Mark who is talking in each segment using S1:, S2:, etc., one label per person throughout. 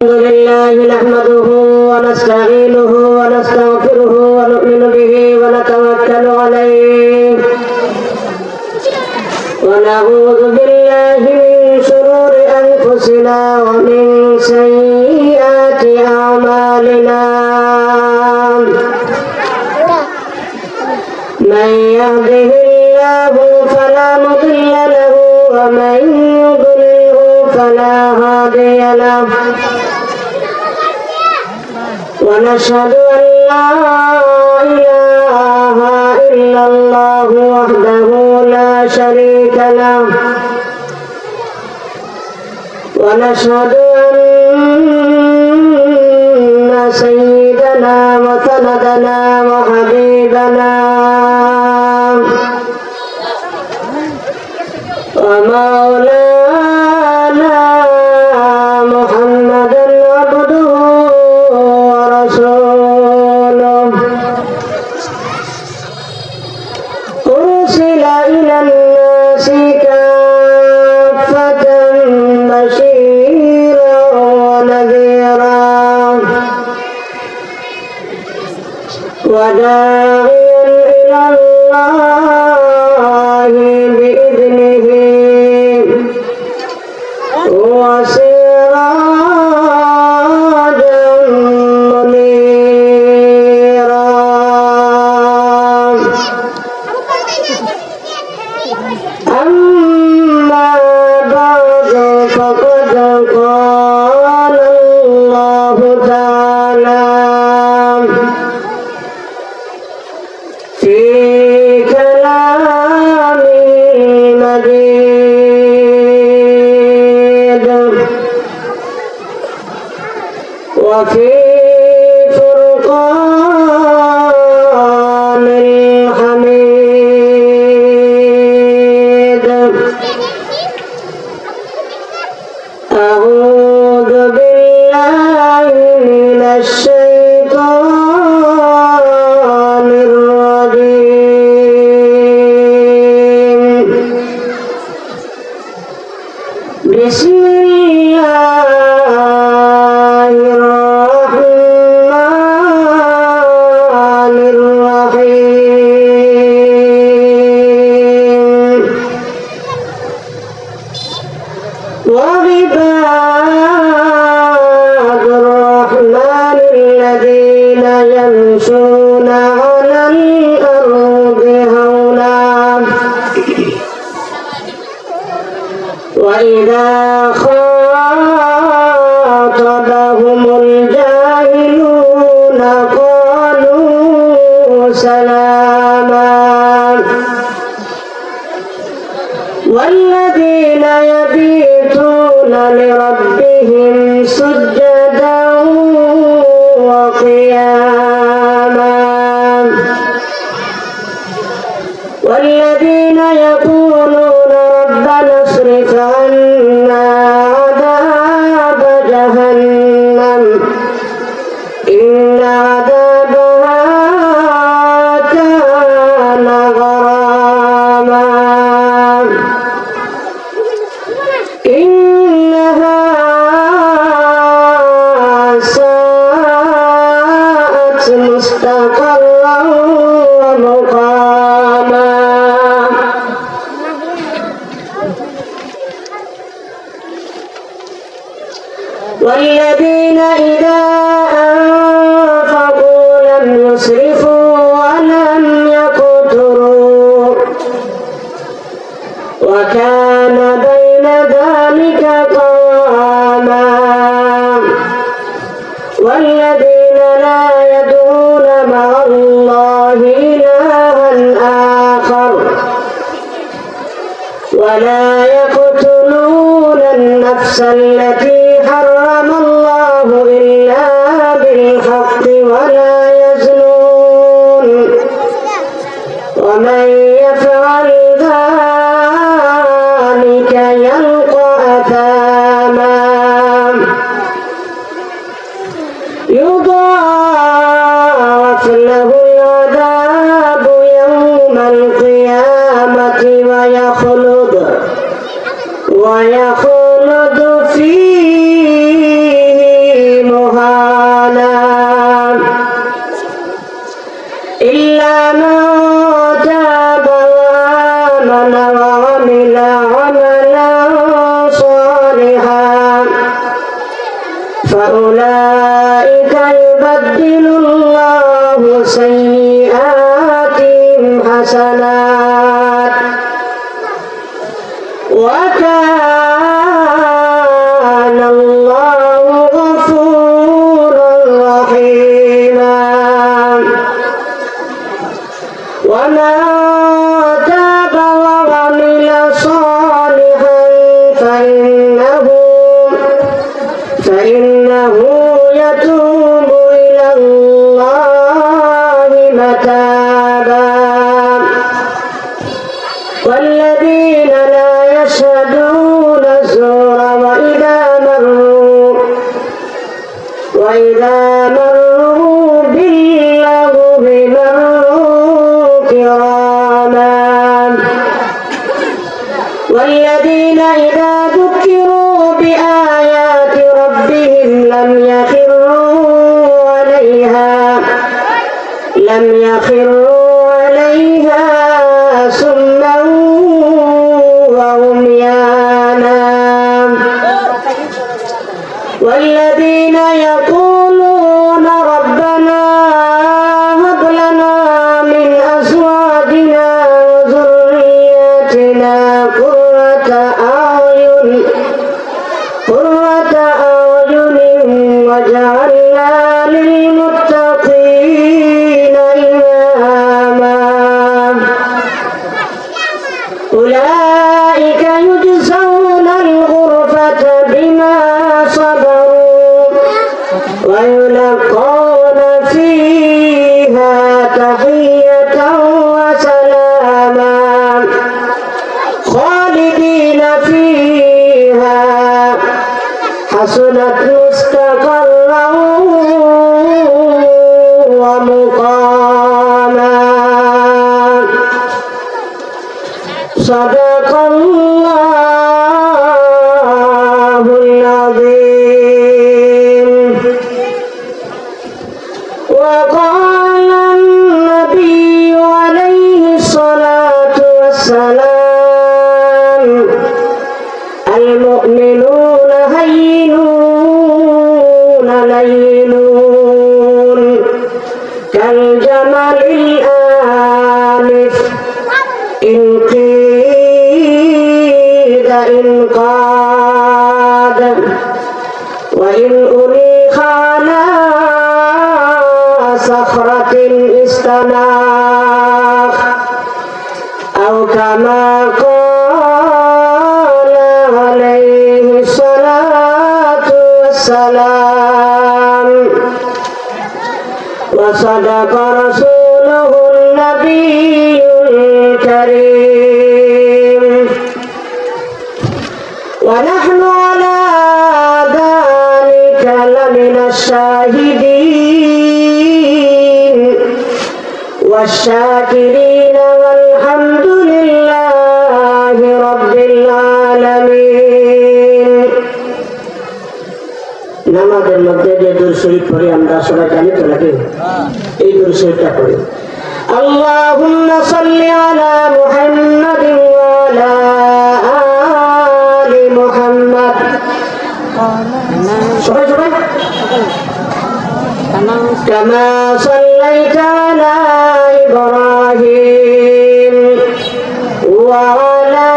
S1: الحمد لله نحمده ونستعينه ونستغفره ونؤمن به ونتوكل عليه ونعوذ بالله من شرور أنفسنا ومن سيئات أعمالنا من يهده الله فلا مضل له ومن يضلله فلا هادي له ونشهد أن لا إله إلا الله وحده لا شريك له ونشهد أن سيدنا وسندنا وحبيبنا ومولانا محمدا عبده ورسوله أرسل إلى الناس كافة بشيرا ونذيرا وداعيا إلى الله بإذنه وسراجا منيرا أما بعد فقد قال الله تعالى في كلام مجيد وفي فرقان الحميد أعوذ بالله من الشيطان الرجيم بسم الله الرحمن الرحيم وعباد الرحمن الذين يمشون على الأرض هونا وإذا خاطبهم الجاهلون قالوا سلاما والذين يبيتون لربهم سجدا وقياما والذين يقولون ربنا اصرف عنا عذاب جهنم إن عذابها كان غراما إنها ساءت مستقرا ومقاما والذين إذا أنفقوا لم يسرفوا ولم يقتروا وكان بين ذلك قواما والذين لا يدعون مع الله إلها آخر ولا يقتلون النفس التي حرم الله إلا بالحق ولا يزنون ومن يفعل ذلك يلقى أثاما يضاعف له العذاب يوم القيامة ويخلد فيه فأولئك يبدل الله سيئاتهم حسنات وكان الله غفورا رحيما ومن تاب وعمل صالحا فإنه يتوب إلى الله متابا والذين لا يشهدون الزور وإذا مروا باللغو مروا كراما والذين إذا ذكروا بآيات ربهم لم يخروا عليها سما وعميانا والذين يقولون ربنا هب لنا من أزواجنا وذرياتنا قرة أعين واجعلنا للمتقين إماما أولئك يجزون الغرفة بما صبروا ويلقون فيها تحية وسلاما خالدين فيها حسنت مستقرا ومقاما صدق الله العظيم وقال النبي عليه الصلاة والسلام المؤمنون هينون لينون كالجمل الآنف إن قيد إنقاد وإن أنيخ على صخرة استناخ أو كما قال عليه الصلاة والسلام وصدق رسوله النبي الكريم ونحن على ذلك لمن الشاهدين والشاكرين والحمد لله رب العالمين নামাজের মধ্যে যে দুরূদ শরীফ পড়ি আমরা সবাই জানি তো নাকি এই দুরূদ শরীফটা পড়ি আল্লাহুম্মা সাল্লি আলা মুহাম্মাদিন ওয়া আলা আলি মুহাম্মাদ সবাই কামা সাল্লাইতা আলা ইব্রাহিম ওয়া আলা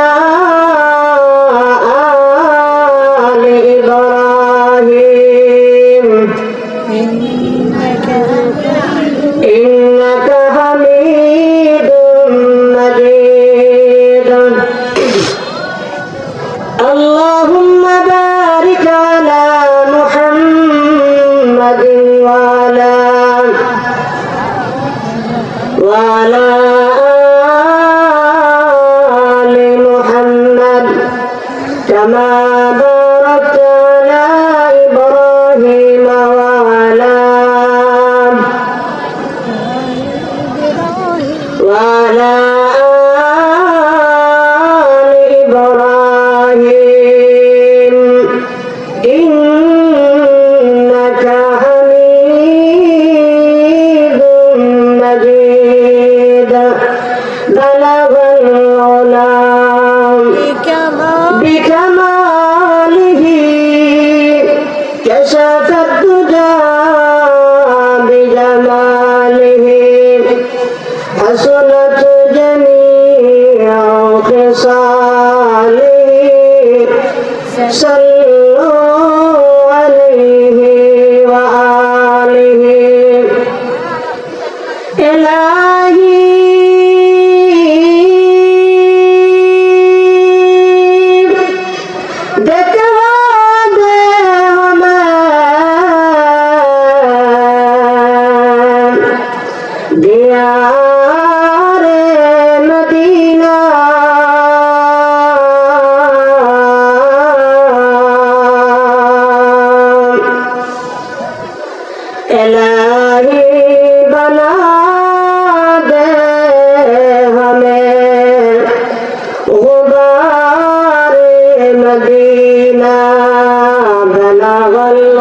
S1: আলি ইব্রাহিম إنك حميد مجيد اللهم بارك على محمد وعلى آل محمد كما باركت على إبراهيم وعلى آل إبراهيم إنك حميد مجيد بلغ العلا بكمال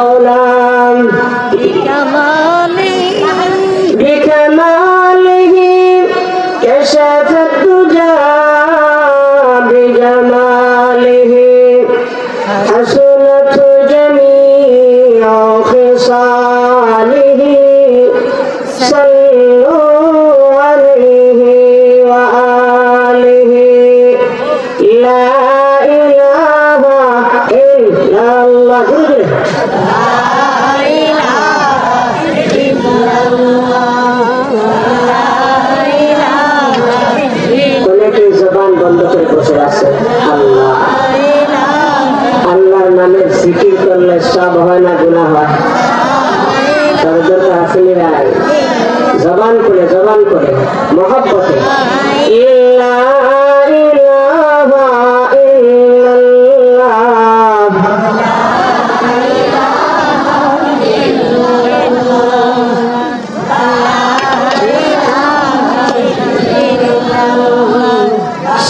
S1: مولا بكماله كشف الدجى بجماله حسنت جميع خصاله صلوا عليه وآله لا إله إلا الله অনেকে জবান বন্ধ করে বসে আছে। আল্লাহ আল্লাহর নামের জিকির করলে সব হয় না গুনাহ হয়? জবান করে মহব্বতে ইল্লা ইলাহা ইল্লাল্লাহ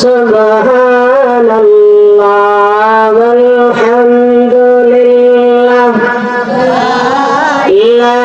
S1: সুবহানাল্লাহ ওয়ালহামদুলিল্লাহ লা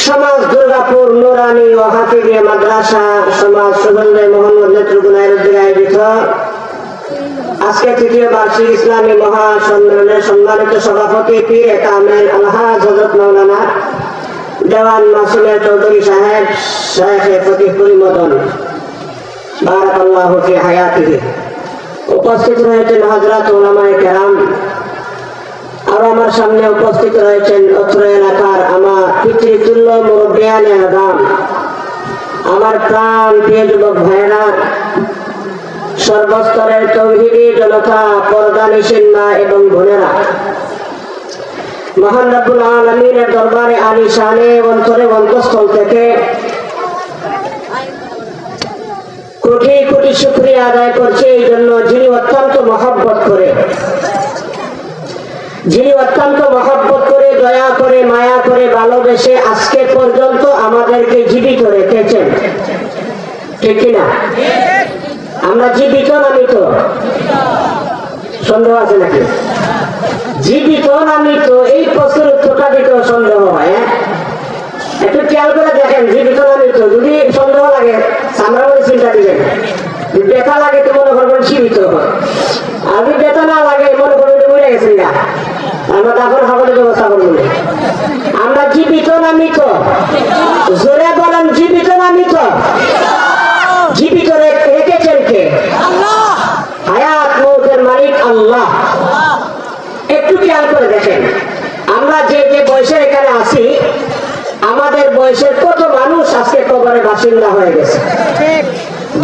S1: সমাজ দুর্গাপুর নুরানি ও হাফিজিয়া মাদ্রাসা সমাজ সুগন্ধে মোহাম্মদ নেত্রকোনায় আয়োজিত আজকে তৃতীয় বার্ষিক ইসলামী মহাসম্মেলনের সম্মানিত সভাপতি পীর কামেল আলহাজ হযরত মাওলানা দেওয়ান মাসুমের চৌধুরী সাহেব শায়েখে ফতিহপুরি মদন বারাকাল্লাহু ফি হায়াতিহি, উপস্থিত রয়েছেন হযরত উলামায়ে কেরাম, আর আমার সামনে উপস্থিত রয়েছেন অত্র এলাকার আমার পিতৃতুল্য মুরব্বিয়ানে আগাম, আমার প্রাণ প্রিয় যুবক ভাইয়েরা, সর্বস্তরের তৌহিদি জনতা, পর্দানিশীন মা এবং বোনেরা, মহান রব্বুল আলামিনের দরবারে আলিশানে অন্তরে অন্তঃস্থল থেকে কোটি কোটি শুকরিয়া আদায় করছে এই জন্য যিনি অত্যন্ত মহব্বত করে দয়া করে মায়া করে ভালোবেসে আজকে পর্যন্ত আমাদেরকে জীবিত রেখেছেন। ঠিক কিনা? আমরা জীবিত না মৃত? সন্দেহ আছে নাকি? জীবিত না মৃত এই প্রশ্নের উত্তরটা দিতেও সন্দেহ হয়। একটু খেয়াল করে দেখেন, জীবিত না মৃত। যদি সন্দেহ লাগে আমরা বলে চিন্তা দিবেন, ব্যথা লাগে তো মনে করবেন জীবিত, আর যদি ব্যথা না লাগে মনে করবেন মরে গেছেন না, আমরা তখন সকলের ব্যবস্থা করবো। আমরা জীবিত না মৃত? জোরে বলেন, জীবিত না মৃত? জীবিত রেখেছেন কে? হায়াত মৌতের মালিক আল্লাহ। একটু খেয়াল করে দেখেন, আমরা যে যে বয়সে এখানে আছি, আমাদের বয়সের কত মানুষ আজকে কবরের বাসিন্দা হয়ে গেছে।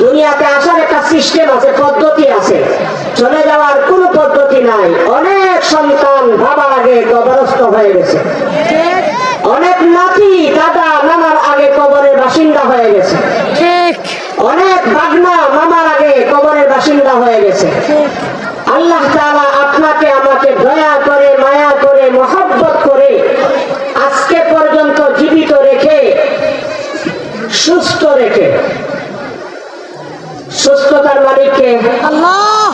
S1: দুনিয়াতে আসার একটা সিস্টেম আছে, পদ্ধতি আছে, চলে যাওয়ার কোনো পদ্ধতি নাই। অনেক সন্তান বাবার আগে কবরস্থ হয়ে গেছে, অনেক নাতি দাদা নানার আগে কবরের বাসিন্দা হয়ে গেছে, অনেক ভাগনা মামার আগে কবরের বাসিন্দা হয়ে গেছে। আল্লাহ তাআলা আপনাকে আমাকে দয়া করে মায়া করে মহব্বত করে আজকে পর্যন্ত জীবিত রেখে সুস্থ রেখে, সুস্থতার মালিককে আল্লাহ।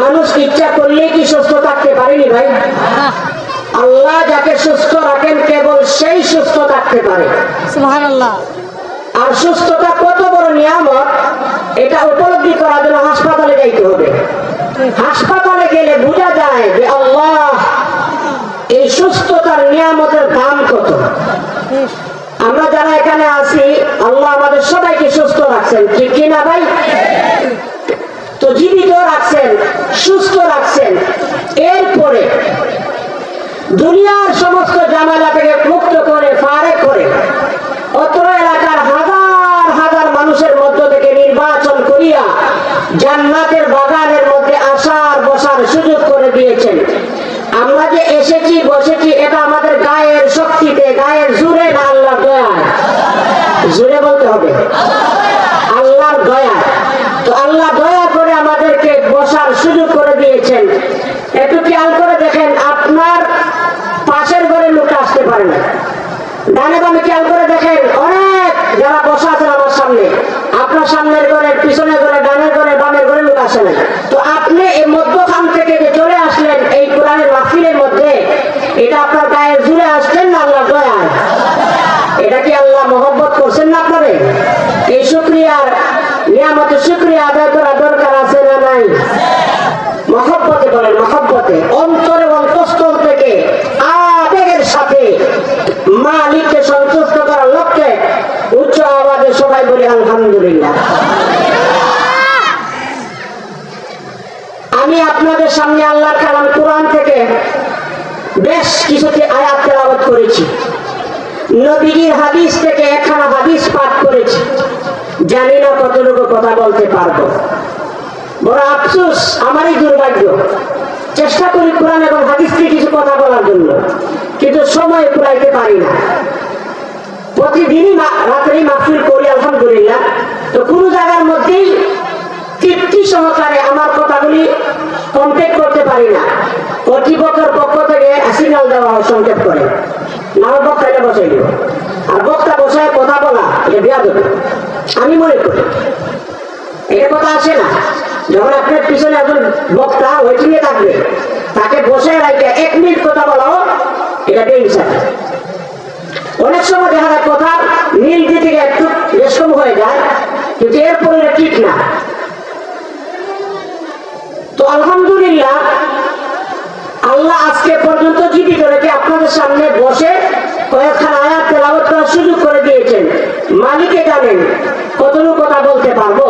S1: মানুষ ইচ্ছা করলে কি সুস্থ থাকতে পারেনি ভাই? আল্লাহ যাকে সুস্থ রাখেন কেবল সেই সুস্থ থাকতে পারে।
S2: সুবহানাল্লাহ।
S1: আর সুস্থতা কত বড় নিয়ামত এটা উপলব্ধি করার জন্য হাসপাতালে যাইতে হবে। হাসপাতালে গেলে বোঝা যায় যে আল্লাহ এই সুস্থতার নিয়ামতের দাম কত। আমরা যারা এখানে আছি আল্লাহ আমাদের সবাইকে সুস্থ রাখছেন, ঠিক কিনা ভাই? তো জীবিত রাখছেন, সুস্থ রাখছেন, এরপরে দুনিয়ার সমস্ত ঝামেলা থেকে মুক্ত করে ফারেক করে অত্র এলাকার হাজার হাজার মানুষের মধ্য থেকে নির্বাচন করিয়া জান্নাতের বাগানের মধ্যে আসার বসার সুযোগ করে দিয়েছেন। আমরা যে এসেছি বসেছি এটা আমাদের গায়ের শক্তিতে, গায়ের জোরে না আল্লাহর দয়ায়? জোরে বলতে হবে, আল্লাহর দয়া। তো আল্লাহ দয়া করে আমাদেরকে বসার সুযোগ করে দিয়েছেন। একটু খেয়াল করে দেখেন, আপনার পাশের ঘরে লোক আসতে পারে না। ডানে বামে খেয়াল করে দেখেন, অনেক যারা বসা আছেন আমার সামনে, আপনার সামনের ঘরে, পিছনের ঘরে, ডানের ঘরে, বামের ঘরে লোক আসে না। তো আপনি এই মধ্যখান থেকে যে চলে আসলেন এই কোরআনের মাহফিলের মধ্যে, এটা আপনার গায়ের জুড়ে আসছেন না আল্লাহ দয়ায়? এটা কি আল্লাহ মহব্বত করছেন না আপনারে? এই শুকরিয়ার নিয়ামতের শুকরিয়া আদায় করা দরকার আছে না নাই? মহব্বতে বলেন, মহব্বতে, অন্তরে অন্তঃস্থল থেকে আবেগের সাথে মালিককে সন্তুষ্ট করার লক্ষ্যে উচ্চ আওয়াজে সবাই বলি আলহামদুলিল্লাহ। আমি আপনাদের সামনে আল্লাহর কালাম কোরআন থেকে বেশ কিছুটি আয়াত তেলাওয়াত করেছি, নবীজির হাদিস থেকে একখানা হাদিস পাঠ করেছি। জানি না কতটুকু কথা বলতে পারবো। বড় আফসোস, আমারই দুর্ভাগ্য। চেষ্টা করি কোরআন এবং হাদিস থেকে কিছু কথা বলার জন্য, কিন্তু সময় কুলাইতে পারি না। প্রতিদিনই রাত্রি মাহফিল করি আলহামদুলিল্লাহ। তো কোনো জায়গার মধ্যেই তৃপ্তি সহকারে আমার কথাগুলি কমপ্লিট করতে পারি না। কর্তৃপক্ষের পক্ষ থেকে সিগন্যাল দেওয়া হয় সংক্ষেপ করে, না বক্তাকে বসাই দিব। আর বক্তা বসায় কথা বলা এটা বেয়াদবি আমি মনে করি। এটা কথা আসে না। যখন আপনার পিছনে একজন বক্তা ওয়েটিং এ থাকবে, তাকে বসে রাখে 1 মিনিট কথা বলাও এটা বেইনসাফ। অনেক সময় দেখা যায় কথা মিল দিতে গিয়ে একটু রেশম হয়ে যায়, কিন্তু এরপরে এটা ঠিক না। তো আলহামদুলিল্লাহ, আল্লাহ আজকে পর্যন্ত জীবিত রেখে আপনাদের সামনে বসে কয়েকখানা আয়াত তেলাওয়াত করার সুযোগ করে দিয়েছেন। মালিকে জানেন কতটুকু কথা বলতে পারবো।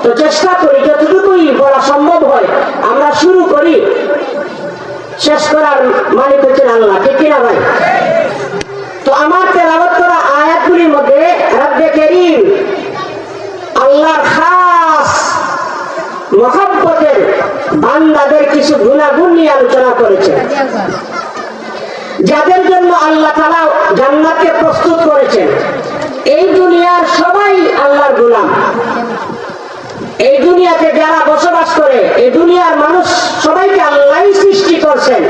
S1: তো চেষ্টা করি যতটুকুই বলা সম্ভব হয় আমরা শুরু করি, শেষ করার মালিক হচ্ছেন আল্লাহ, ঠিক কিনা ভাই? তো আমার তেলাওয়াত করা আয়াতগুলির মধ্যে রব্বে কারীম আল্লাহর খাস মহব্বতের বান্দাদের কিছু গুণাগুণ নিয়ে আলোচনা করেছে, যাদের জন্য আল্লাহ তাআলা জান্নাতকে প্রস্তুত করেছেন। এই দুনিয়ার সবাই আল্লাহর গোলাম। এই দুনিয়াতে যারা বসবাস করে, এই দুনিয়ার মানুষ সবাইকে আল্লাহই সৃষ্টি করছেন।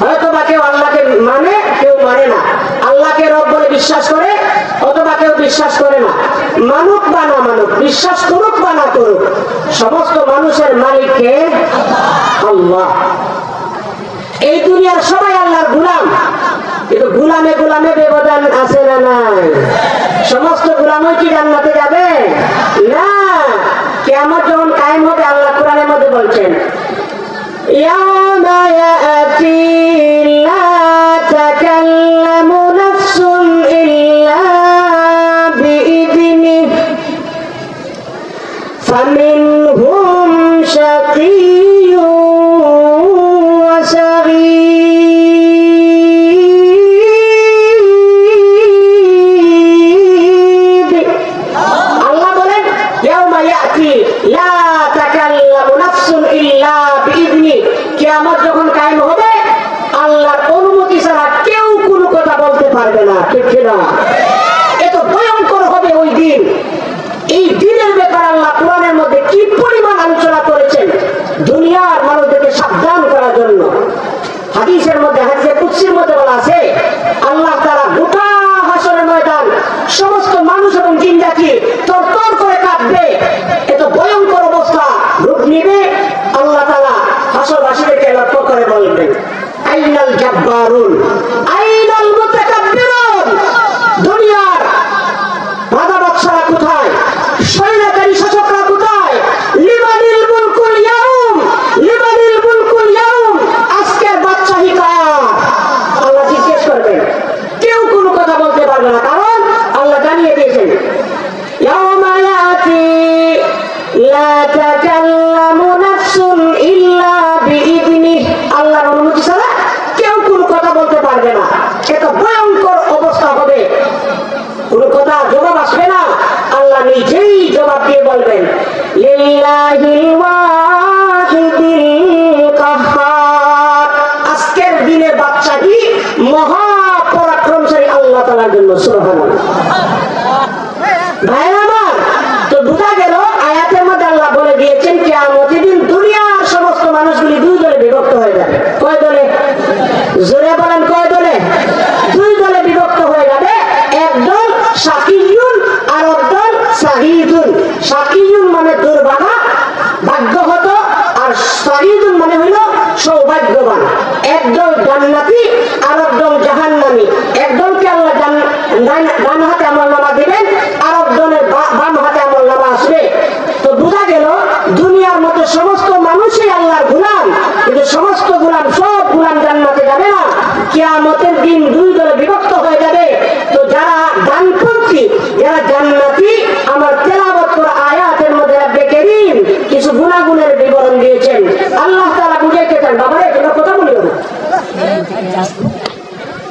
S1: হয়তো বা কেউ আল্লাহকে মানে, কেউ মানে না। আল্লাহকে রব বলে বিশ্বাস করে, অথবা কেউ বিশ্বাস করে না। মানুক বা না মানুক, বিশ্বাস করুক বা না করুক, সমস্ত মানুষের মালিককে আল্লাহ। এই দুনিয়ার সবাই আল্লাহর গোলাম, কিন্তু গোলামে গোলামে ব্যবধান আছে না নাই? সমস্ত গোলামই কি জান্নাতে যাবে? না। কিয়ামত যখন কায়েম হবে, আল্লাহ কোরআনের মধ্যে বলছেন, ইয়াউমা ইয়াতি লা তাকাল্লামু নাফসুন ইল্লা বিইذনিহি ফামিনহুম শাকিয়্যুন ওয়া সাঈদ। আল্লাহ বলেন ইয়াউমা ইয়াতি লা তাকাল্লামু নাফসুন ইল্লা বিইذনিহি, কিয়ামত যখন কায়েম হবে লা তাকাল্লামু নাফসুন ইল্লা বিইذনিহি, আল্লাহর অনুমতি ছাড়া কেউ কোনো কথা বলতে পারবে না। এটা ভয়ঙ্কর অবস্থা হবে, কোনো কথা জবাব আসবে না, আল্লাহ নিজেই জবাব দিয়ে বলবেন লিল্লাহিল ওয়াহিদিল কাহ্হার। আজকের দিনে বাদশাহী মহা পরাক্রমশালী আল্লাহ তাআলার জন্য। সুবহানাল্লাহ। ভাইরা আমার, তো বোঝা গেল আয়াতের মধ্যে আল্লাহ বলে দিয়েছেন কিয়ামতের দিন দুনিয়ার সমস্ত মানুষগুলি দুই দলে বিভক্ত হয়ে যাবে। কয় দলে? জোরে বলেন, কয় দলে? দুই দলে বিভক্ত হয়ে যাবে। একদল শাকিয়ুন আর একদল সাঈদুন। শাকিয়ুন মানে দুর্ভাগা, ভাগ্যহত, আর সাঈদুন মানে হইল সৌভাগ্যবান। একদল জান্নাতি আর একদল জাহান্নামী। একদলকে আল্লাহ ডান হাতে আমলনামা দিবেন, আর একদলের বাম হাতে আমলনামা আসবে। তো বোঝা গেল দুনিয়ার মধ্যে সমস্ত মানুষই আল্লাহর গোলাম, কিন্তু সমস্ত গোলাম, সব গোলাম জান্নাতে যাবে না। কিয়ামতের দিন দুই দলে বিভক্ত হয়ে যাবে। তো যারা ডানপন্থী, যারা জান্নাতি, আমার তেলাওয়াত করা আয়াতের মধ্যে রব্বে কারীম কিছু গুনাহগুনের বিবরণ দিয়েছেন। আল্লাহ তাআলা বুঝাইতে চান, বাবা রে তোমরা কথা বলিও না,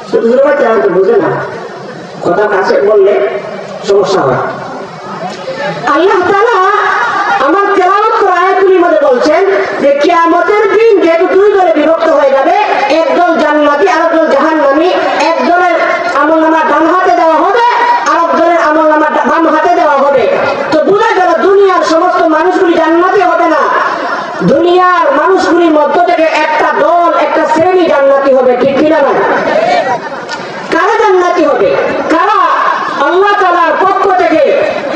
S1: শুধু শুধু বাচ্চা তো বুঝে না, কথা কাছে বললে সমস্যা হয়। আল্লাহ তাআলা আমার তেলাওয়াত করা আয়াতগুলির মধ্যে বলছেন যে কিয়ামতের দিন যেহেতু দুই দলে বিভক্ত হয়ে যাবে, একদল জান্নাতি আর একদল জাহান্নামী, একদলের আমলনামা ডান হাতে দেওয়া হবে আর একদলের আমলনামা বাম হাতে দেওয়া হবে। তো বোঝা গেল দুনিয়ার সমস্ত মানুষগুলি জান্নাতি হবে না, দুনিয়ার মানুষগুলির মধ্য থেকে একটা দল, একটা শ্রেণী জান্নাতি হবে। ঠিক কিনা না? কারা জান্নাতি হবে? কারা আল্লাহ তাআলার পক্ষ থেকে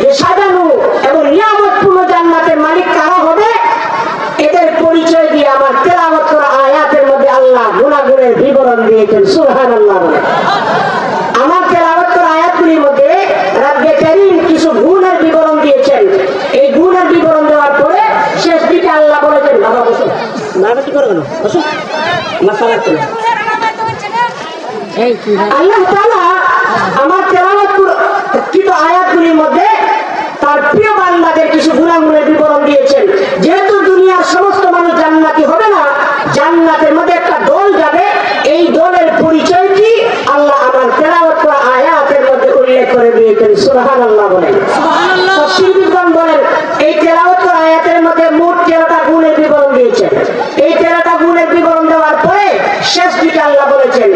S1: যে সাজানো এবং নিয়ামতপূর্ণ জান্নাতের মালিক কারা হবে, এদের পরিচয় দিয়ে আমার তেলাওয়াত করা আয়াতের মধ্যে আল্লাহ গুনাহগুনের বিবরণ দিয়েছেন। সুবহানাল্লাহ বলে। আমার তেলাওয়াত করা আয়াতগুলির মধ্যে রব্বে কারীম কিছু গুণের বিবরণ দিয়েছেন। এই গুণের বিবরণ দেওয়ার পরে শেষ দিকে আল্লাহ বলেছেন, বাবা বসো, বাবা কি করবেন, বসো, মাসালা করো। আল্লাহ তাআলা আমার তেলাওয়াত কৃত আয়াতগুলির মধ্যে তার প্রিয় বান্দাদের কিছু গুণাগুণের বিবরণ দিয়েছেন। যেহেতু দুনিয়ার সমস্ত মানুষ জান্নাতি হবে না, জান্নাতের মধ্যে একটা দল যাবে, এই দলের পরিচয় কি আল্লাহ আমার তেলাওয়াত করা আয়াতের মধ্যে উল্লেখ করে দিয়েছেন। সুবহানাল্লাহ বলেন। তাফসীরবিদগণ বলেন এই তেলাওয়াত করা আয়াতের মধ্যে মোট 13টা গুণের বিবরণ দিয়েছেন। এই 13টা গুণের বিবরণ দেওয়ার পরে শেষ দিকে আল্লাহ বলেছেন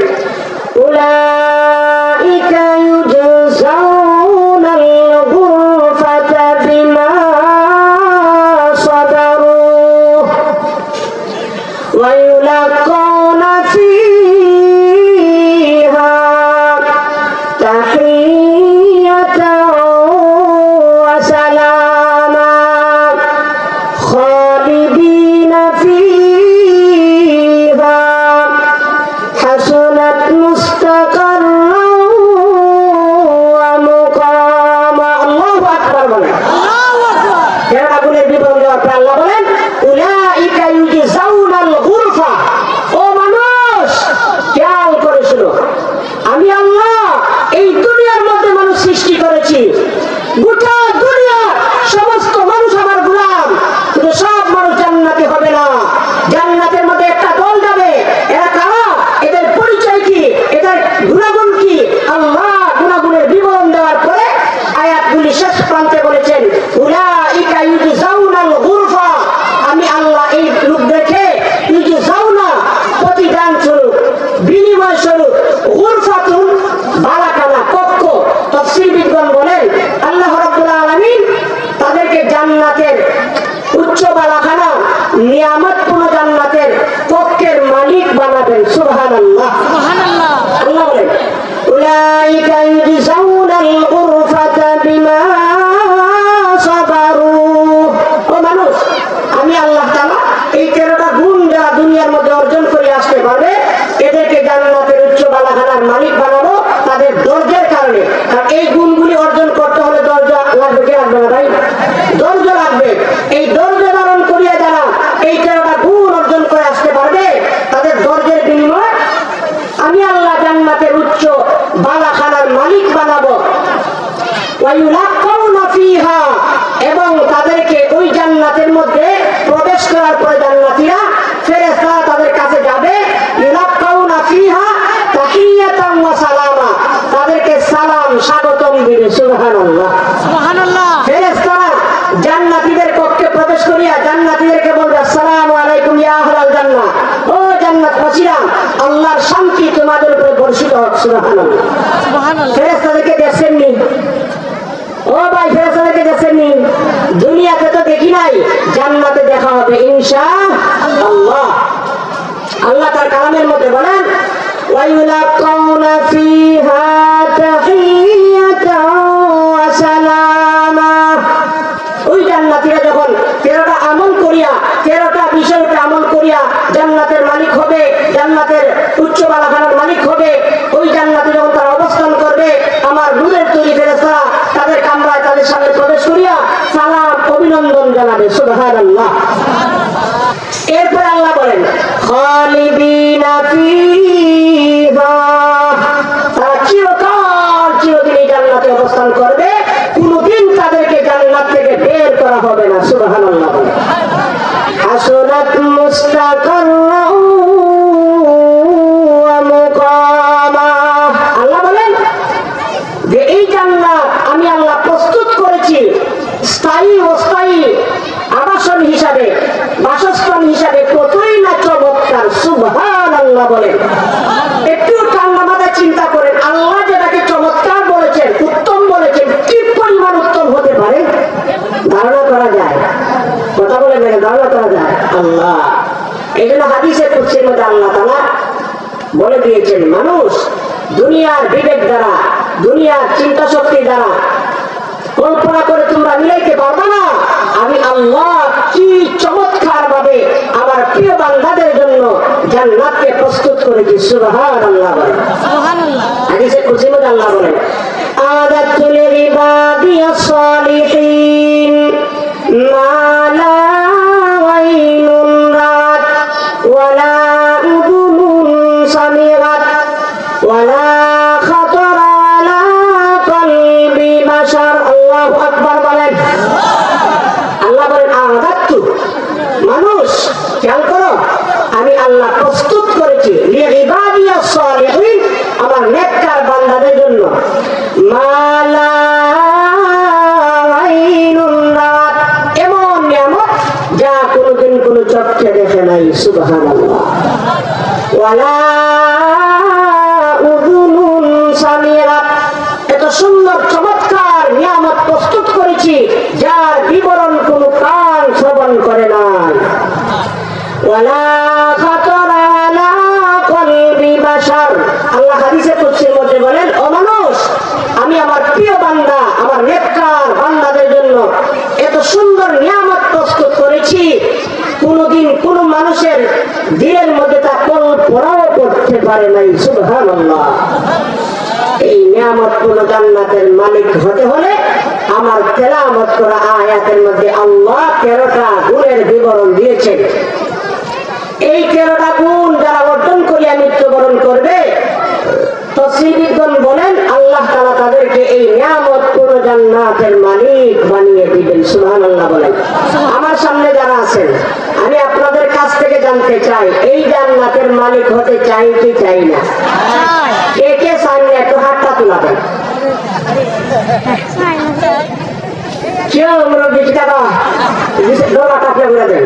S1: উলাইকা ইউজাউনাল গুরফাতা বিমা সাবারু ওয়া ইউলাকাউনা ফীহা তাহিয়াতাও ওয়া সালামা খালিদিনা ফীহা হাসুনাত মুস্তাকাররা ওয়া মুকামা। আল্লাহু আকবার বলেন। আল্লাহু আকবার। এর আগুনের বিবরণ দেওয়ার পর আল্লাহ বলেন উলাইকা ইউজাউনাল গুরফা। ও মানুষ, খেয়াল করে শুনো, আমি আল্লাহ এই দুনিয়ার মধ্যে মানুষ সৃষ্টি করেছি, গোটা দুনিয়ার সমস্ত মানুষ আমার গোলাম, কিন্তু সব মানুষ জান্নাতি হবে না। জান্নাতের মধ্যে একটা দল যাবে, এরা কারা, এদের পরিচয় কি, এদের গুণাগুণ কি, আল্লাহ গুণাগুণের বিবরণ দেওয়ার পরে আয়াতগুলি শেষ প্রান্তে বলেছেন উলাইকা ইউজাউনাল গুরফা। আমি আল্লাহ এই লোকদেরকে ইউজাউনা প্রতিদান স্বরূপ, বিনিময় স্বরূপ, গুরফাতুন বালাকানা কক্ষ। তাফসীরবিদগণ বলেন আল্লাহ রাব্বুল আলামিন তাদেরকে জান্নাতের উচ্চ বালাখানা, নিয়ামতপূর্ণ জান্নাতের কক্ষের মালিক বানাবেন। সুবহানাল্লাহ। সুবহানাল্লাহ। আল্লাহ বলেন উলাইকা ইউজাউনাল গুরফাতা বিমা সাবারু। ও মানুষ, আমি আল্লাহ তাআলা এই 13টা গুণ যারা দুনিয়ার মধ্যে অর্জন করে আসতে পারবে, এদেরকে জান্নাতের উচ্চ বালাখানার মালিক বানাবো তাদের ধৈর্যের কারণে। আর এই গুণগুলি অর্জন করতে হলে ধৈর্য লাগবে, কি লাগবে না ভাই? ধৈর্য লাগবে। এই ধৈর্য ধারণ করিয়া যারা এই 13টা গুণ অর্জন করে আসতে পারবে, তাদের ধৈর্যের বিনিময়ে আমি আল্লাহ জান্নাতের উচ্চ বালাখানার মালিক বানাবো। ওয়া ইউলাকাউনা ফীহা, এবং তাদেরকে ওই জান্নাত জান্নাতের মধ্যে প্রবেশ করার পরে জান্নাতীরা ফেরেশতারা তাদের কাছে যাবে, ইউলাক্কাউনা ফিহা তাহিয়াতান ওয়া সালামা, তাদেরকে সালাম স্বাগতম দিবে। সুবহানাল্লাহ
S2: সুবহানাল্লাহ।
S1: ফেরেশতারা জান্নাতীদের কক্ষে প্রবেশ করিয়া জান্নাতীদেরকে বলবে, আসসালামু আলাইকুম ইয়া আহলাল জান্নাহ, ও জান্নাতবাসীরা, আল্লাহর শান্তি তোমাদের উপরে বর্ষিত হোক। সুবহানাল্লাহ।
S2: সুবহানাল্লাহ।
S1: ফেরেশতাদেরকে দেখছেননি? ও ভাই, ফেরেশতাদেরকে দেখছেননি? দুনিয়াতে তো দেখি নাই, জান্নাতে দেখা হবে ইনশাআল্লাহ। আল্লাহ তার কালামের মধ্যে বলেন, ওয়ায়ুলাকাউনা ফিহা তাহিয়াতান ওয়া সালামা। ওই জান্নাতীরা যখন 13টা আমল করিয়া 13টা বিষয়ের উপরে আমল করিয়া জান্নাতের মালিক হবে, জান্নাতের উচ্চ বালাখানার মালিক হবে, ওই জান্নাতে যখন তারা অবস্থান করবে, আমার নূরের তৈরি ফেরেশতারা তাদের কামরায় তাদের সামনে প্রবেশ করিয়া সালাম অভিনন্দন জানাবে। সুবহানাল্লাহ। এরপর আল্লাহ বলেন, খালিদিনা ফিহা, তারা চিরদিন এই জান্নাতে অবস্থান করবে, কোনদিন তাদেরকে জান্নাত থেকে বের করা হবে না। সুবহানাল্লাহ। হাসনাত মুস্তাকাররান ওয়া মুকামা। আল্লাহ বলেন যে এই জান্নাত আমি আল্লাহ প্রস্তুত করেছি স্থায়ী অস্থায়ী আবাসন হিসাবে, বাসস্থান হিসাবে, কতই না চমৎকার। সুবহানাল্লাহ বলেন। একটু ঠান্ডা মাথায় চিন্তা করেন, আল্লাহ যেটাকে চমৎকার বলেছেন, উত্তম বলেছেন, কি পরিমাণ উত্তম হতে পারে ধারণা করা যায়? কথা বলে মেনে ধারণা করা যায়? আল্লাহ এই জন্য হাদিসের কুদসির মধ্যে আল্লাহ তাআলা বলে দিয়েছেন, মানুষ দুনিয়ার বিবেক দ্বারা, দুনিয়ার চিন্তা শক্তি দ্বারা কল্পনা করে তোমরা মিলাইতে পারবে না আমি আল্লাহ কি চমৎকার ভাবে আমার প্রিয় বান্দাদের জন্য জান্নাতকে প্রস্তুত করেছি। সুবহানাল্লাহ।
S2: সুবহানাল্লাহ।
S1: হাদিসে কুদসির মধ্যে আল্লাহ বলেন, আদাতু লিবাদিয়াস সালিহিন মা লা আইনুন রাত ওয়ালা উযুনুন সামিআত ওয়ালা খাতারা আলা কলবি বাশার। আল্লাহু আকবার বলেন। আল্লাহ বলেন, আদাতু, মানুষ খেয়াল করো, আমি আল্লাহ প্রস্তুত করেছি লিবাদিয়াস সালিহিন, আমার নেককার বান্দাদের জন্য, মা লা আইনুন রাত, এমন নিয়ামত যা কোনোদিন কোনো চোখে দেখে নাই। সুবহানাল্লাহ। ওয়ালা উযুনুন সামিআত, এত সুন্দর চমৎকার নিয়ামত প্রস্তুত করেছি যার বিবরণ কোনো কান শ্রবণ করে নাই। ওয়ালা খাতারা আলা কলবি বাশার। আল্লাহ হাদিসে কুদসির মধ্যে বলেন, ও মানুষ, আমি আমার প্রিয় বান্দা, আমার নেককার বান্দাদের জন্য এত সুন্দর নিয়ামত প্রস্তুত করেছি, কোনদিন কোন মানুষের দিলের মধ্যে তা কল্পনাও করতে পারে নাই। সুবহানাল্লাহ। এই নিয়ামত কোন জান্নাতের মালিক হতে হলে আমার তেলাওয়াত করা আয়াতের মধ্যে আল্লাহ 13টা গুণের বিবরণ দিয়েছেন। এই 13টা গুণ যারা অর্জন করিয়া মৃত্যুবরণ করবে, তফসীরবিদগণ বলেন আল্লাহ তাআলা তাদেরকে এই নিয়ামত পুরো জান্নাতের মালিক বানিয়ে দিবেন। সুবহানাল্লাহ বলেন। আমার সামনে যারা আছেন, আমি আপনাদের কাছ থেকে জানতে চাই, এই জান্নাতের মালিক হতে চাই কি চাই না? কে কে চান না? একটু হাতটা তুলাবেন। কেউ মুরব্বি টাকা ডলাটা করে দেন।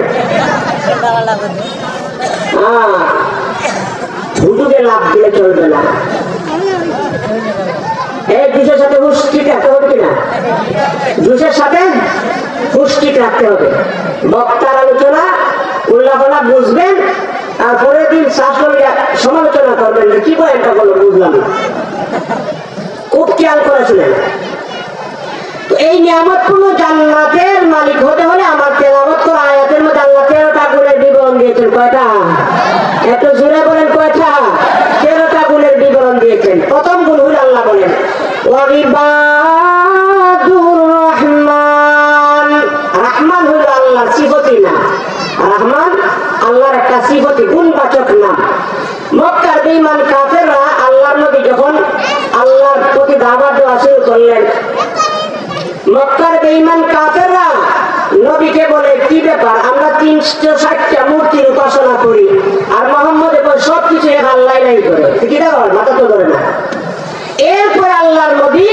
S1: হুজুরে লাভ দিলে চলবে না। এই জুসের সাথে হুশ ঠিক রাখতে হবে কিনা? জুসের সাথে হুশ ঠিক রাখতে হবে। বক্তার আলোচনা উল্লাপনা বুঝবেন, আর পরের দিন শাসনিয়া সমালোচনা করবেন, কি বলেনটা বলো বুঝলাম, খুব খেয়াল করেছিলেন। তো এই নিয়ামতপূর্ণ জান্নাতের মালিক হতে হলে আমার তেলাওয়াত করা আয়াতের মধ্যে আল্লাহ 13টা গুণের বিবরণ দিয়েছেন। কয়টা? এত জোরে বলেন কয়টা? 13টা গুণের বিবরণ দিয়েছেন। প্রথম গুণ হল আল্লাহ বলেন, ওয়াইবাদুর রহমান। রহমান হল আল্লাহর সিফতি না, রহমান আল্লাহর একটা সিফতি, গুণবাচক নাম। মক্কার বেঈমান কাফেররা আল্লাহর নবী যখন আল্লাহর প্রতি দাওয়াত দেওয়া শুরু করলেন, মক্কার বেঈমান কাফেররা নবীকে বলে কি ব্যাপার, আমরা 360টা মূর্তির উপাসনা করি আর মোহাম্মদে বলে সবকিছু এক আল্লাহ নাই করে, কি ব্যাপার, মাথা তো ধরে না। এরপরে আল্লাহর নবী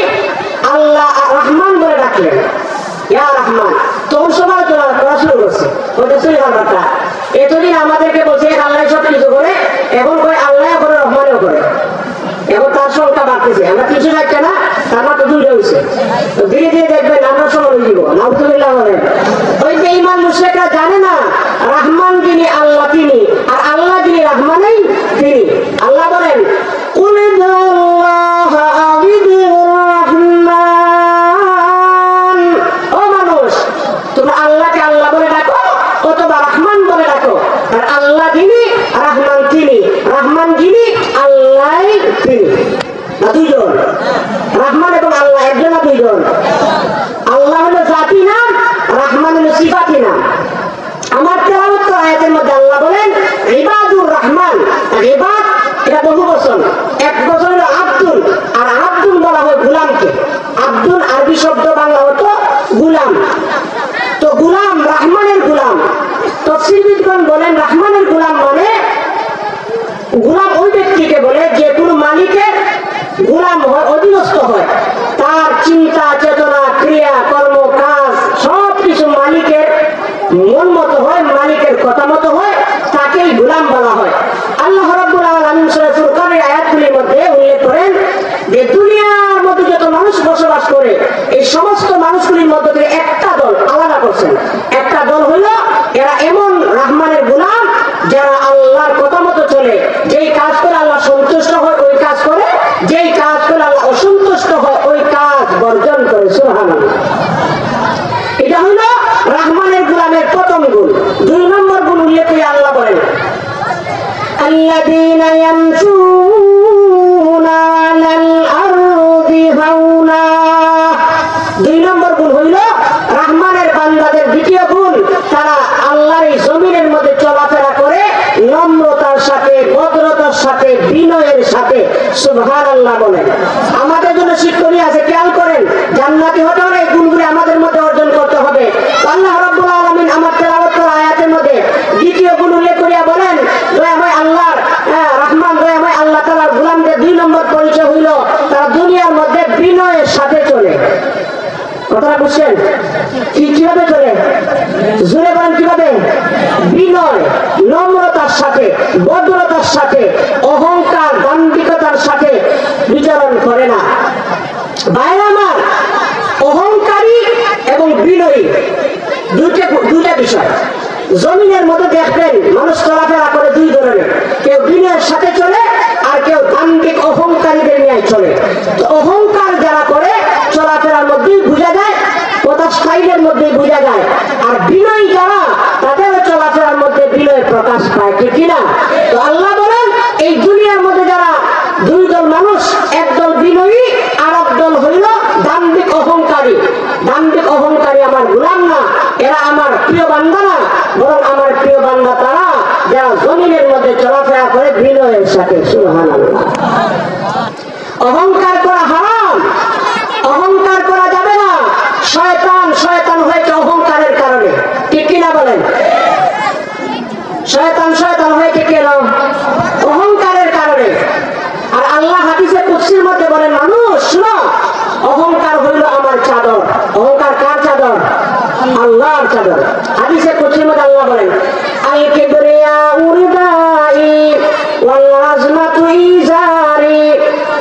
S1: আল্লাহ রহমান বলে ডাকলেন, ইয়া রহমান। তোর সমালোচনা করা শুরু করছে, ওটা শুনে ব্যাপারটা। এতদিন আমাদেরকে বলছে এক আল্লাহ সব কিছু করে, এখন কয় আল্লাহ করে রহমানও করে। এখন তার সংখ্যা বাড়তেছে, আমরা 360টা না, তার মাত্র 2টা হয়েছে। তো ধীরে ধীরে দেখবেন আমরা সমান হয়ে যাবো, নাউজুবিল্লাহ বলেন। ওই বেঈমান মুশরিকরা জানে না রহমান যিনি আল্লাহ তিনি, আর আল্লাহ যিনি রহমানই তিনি। আল্লাহ বলেন কুল ইন্নাল্লাহা আবিদুর রহমান। ও মানুষ, তোমরা আল্লাহকে আল্লাহ বলে ডাকো অথবা রহমান বলে ডাকো, আর আল্লাহ যিনি রহমান তিনি, রহমান যিনি আল্লাহ তিনি। না দুইজন? রহমান এবং আল্লাহ একজন না দুইজন? আল্লাহ হলো জাতি নাম, রহমান হলো সিফাতি নাম। আমার তেলাওয়াত আয়াতের মধ্যে আল্লাহ বলেন ইবাদুর রহমান। ইবাদ এটা বহু বচন, এক বচন হলো আব্দুল, আর আব্দুল বলা হয় গোলামকে। আব্দুল আরবি শব্দ, বাংলা হতো গোলাম। তো গোলাম রহমানের গোলাম। তাফসীরবিদগণ বলেন রহমানের গোলাম মানে গোলাম ওই ব্যক্তিকে বলে যে কোনো মালিকের গোলাম হয়, অধীনস্থ হয়, তার চিন্তা চেতনা ক্রিয়া কর্ম কাজ সবকিছু মালিকের মন মতো হয়, মালিকের কথা মতো হয়, তাকেই গোলাম বলা হয়। আল্লাহ রাব্বুল আলামিন সূরা ফুরকানের আয়াতগুলির মধ্যে উল্লেখ করেন যে দুনিয়ার মধ্যে যত মানুষ বসবাস করে এই সমস্ত মানুষগুলির মধ্যে থেকে একটা দল আলাদা করছেন। একটা দল হলো এরা এমন রহমানের গোলাম যারা আল্লাহর কথা মতো চলে, যেই কাজ করে আল্লাহ সন্তুষ্ট হয় ওই কাজ করে, যেই কাজ করে আল্লাহ অসন্তুষ্ট হয় ওই কাজ বর্জন করে। সুবহানাল্লাহ। এটা হলো রহমানের গোলামের প্রথম গুণ। 2 নম্বর গুণ উল্লেখ করে আল্লাহ বলেন আল্লাযীনা ইয়ামশুনা আলাল আরদি হাওনা। 2 নম্বর গুণ হইল রহমানের বান্দাদের দ্বিতীয় গুণ, তারা আল্লাহর এই জমিনের মধ্যে চলাফেরা করে নম্রতার সাথে, ভদ্রতার সাথে, বিনয়ের সাথে। সুবহানাল্লাহ বলেন। আমাদের জন্য শিক্ষণীয় আছে, খেয়াল করেন। জান্নাতি হতে হলে এই গুণগুলি আমাদের মধ্যে অর্জন করতে হবে। আল্লাহ রাব্বুল আলামিন আমার তেলাওয়াত করা আয়াতের মধ্যে দ্বিতীয় গুণ উল্লেখ করিয়া বলেন দয়াময় আল্লাহর রহমান, দয়াময় আল্লাহ তাআলার গোলামদের 2 নম্বর পরিচয় হইল তারা দুনিয়ার মধ্যে বিনয়ের সাথে চলে। কথাটা বুঝছেন? কিভাবে চলে? জোরে বলেন কিভাবে? বিনয়, নম্রতার সাথে, ভদ্রতার সাথে, অহংকার দাম্ভিকতার সাথে বিচরণ করে না। ভাইরা আমার, অহংকারী এবং বিনয়ী দুইটা বিষয়। জমিনের মধ্যে দেখবেন মানুষ চলাফেরা করে 2 ধরনের, কেউ বিনয়ের সাথে চলে আর কেউ দাম্ভিক অহংকারীদের নিয়ে চলে। তো অহংকার যারা করে চলাফেরার মধ্যেই বোঝা যায়, কথা স্টাইলের মধ্যে বোঝা যায়, আর বিনয়ী যারা তাদের চলাফেরার মধ্যে বিনয় প্রকাশ পায়, ঠিক কিনা? তো আল্লাহ বলেন এই দুনিয়ার মধ্যে যারা 2 দল মানুষ, একদল বিনয়ী আর একদল হইল দাম্ভিক অহংকারী। দাম্ভিক অহংকারী আমার গোলাম না, এরা আমার প্রিয় বান্দা না, বরং আমার প্রিয় বান্দা তারা যারা জমিনের মধ্যে চলাফেরা করে বিনয়ের সাথে। সুবহানাল্লাহ। অহংকার করা হারাম, অহংকার করা যাবে না। শয়তান হয়েছে অহংকারের কারণে, ঠিক কিনা বলেন? শয়তান হয়েছে কেন? অহংকারের কারণে। আর আল্লাহ হাদিসে কুদসির মধ্যে বলেন মানুষ শুনো, অহংকার হইল আমার চাদর। অহংকার কার চাদর? আল্লাহর চাদর। হাদিসে কুদসির মধ্যে আল্লাহ বলেন আল কিবরিয়া উরদাই ওয়াল আজমাতু ইজারি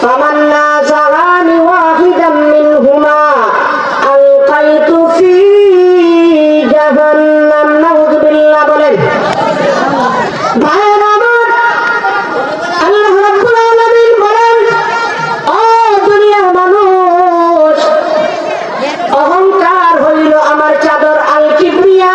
S1: ফামান নাযানি ওয়াহিদাম মিনহুমা আলকাইতু ফি জাহান্নাম। নাউযুবিল্লাহ বলেন। ভাইরা আমার, আল্লাহ রাব্বুল আলামিন বলেন ও দুনিয়ার মানুষ, অহংকার হইল আমার চাদর। আল কিবরিয়া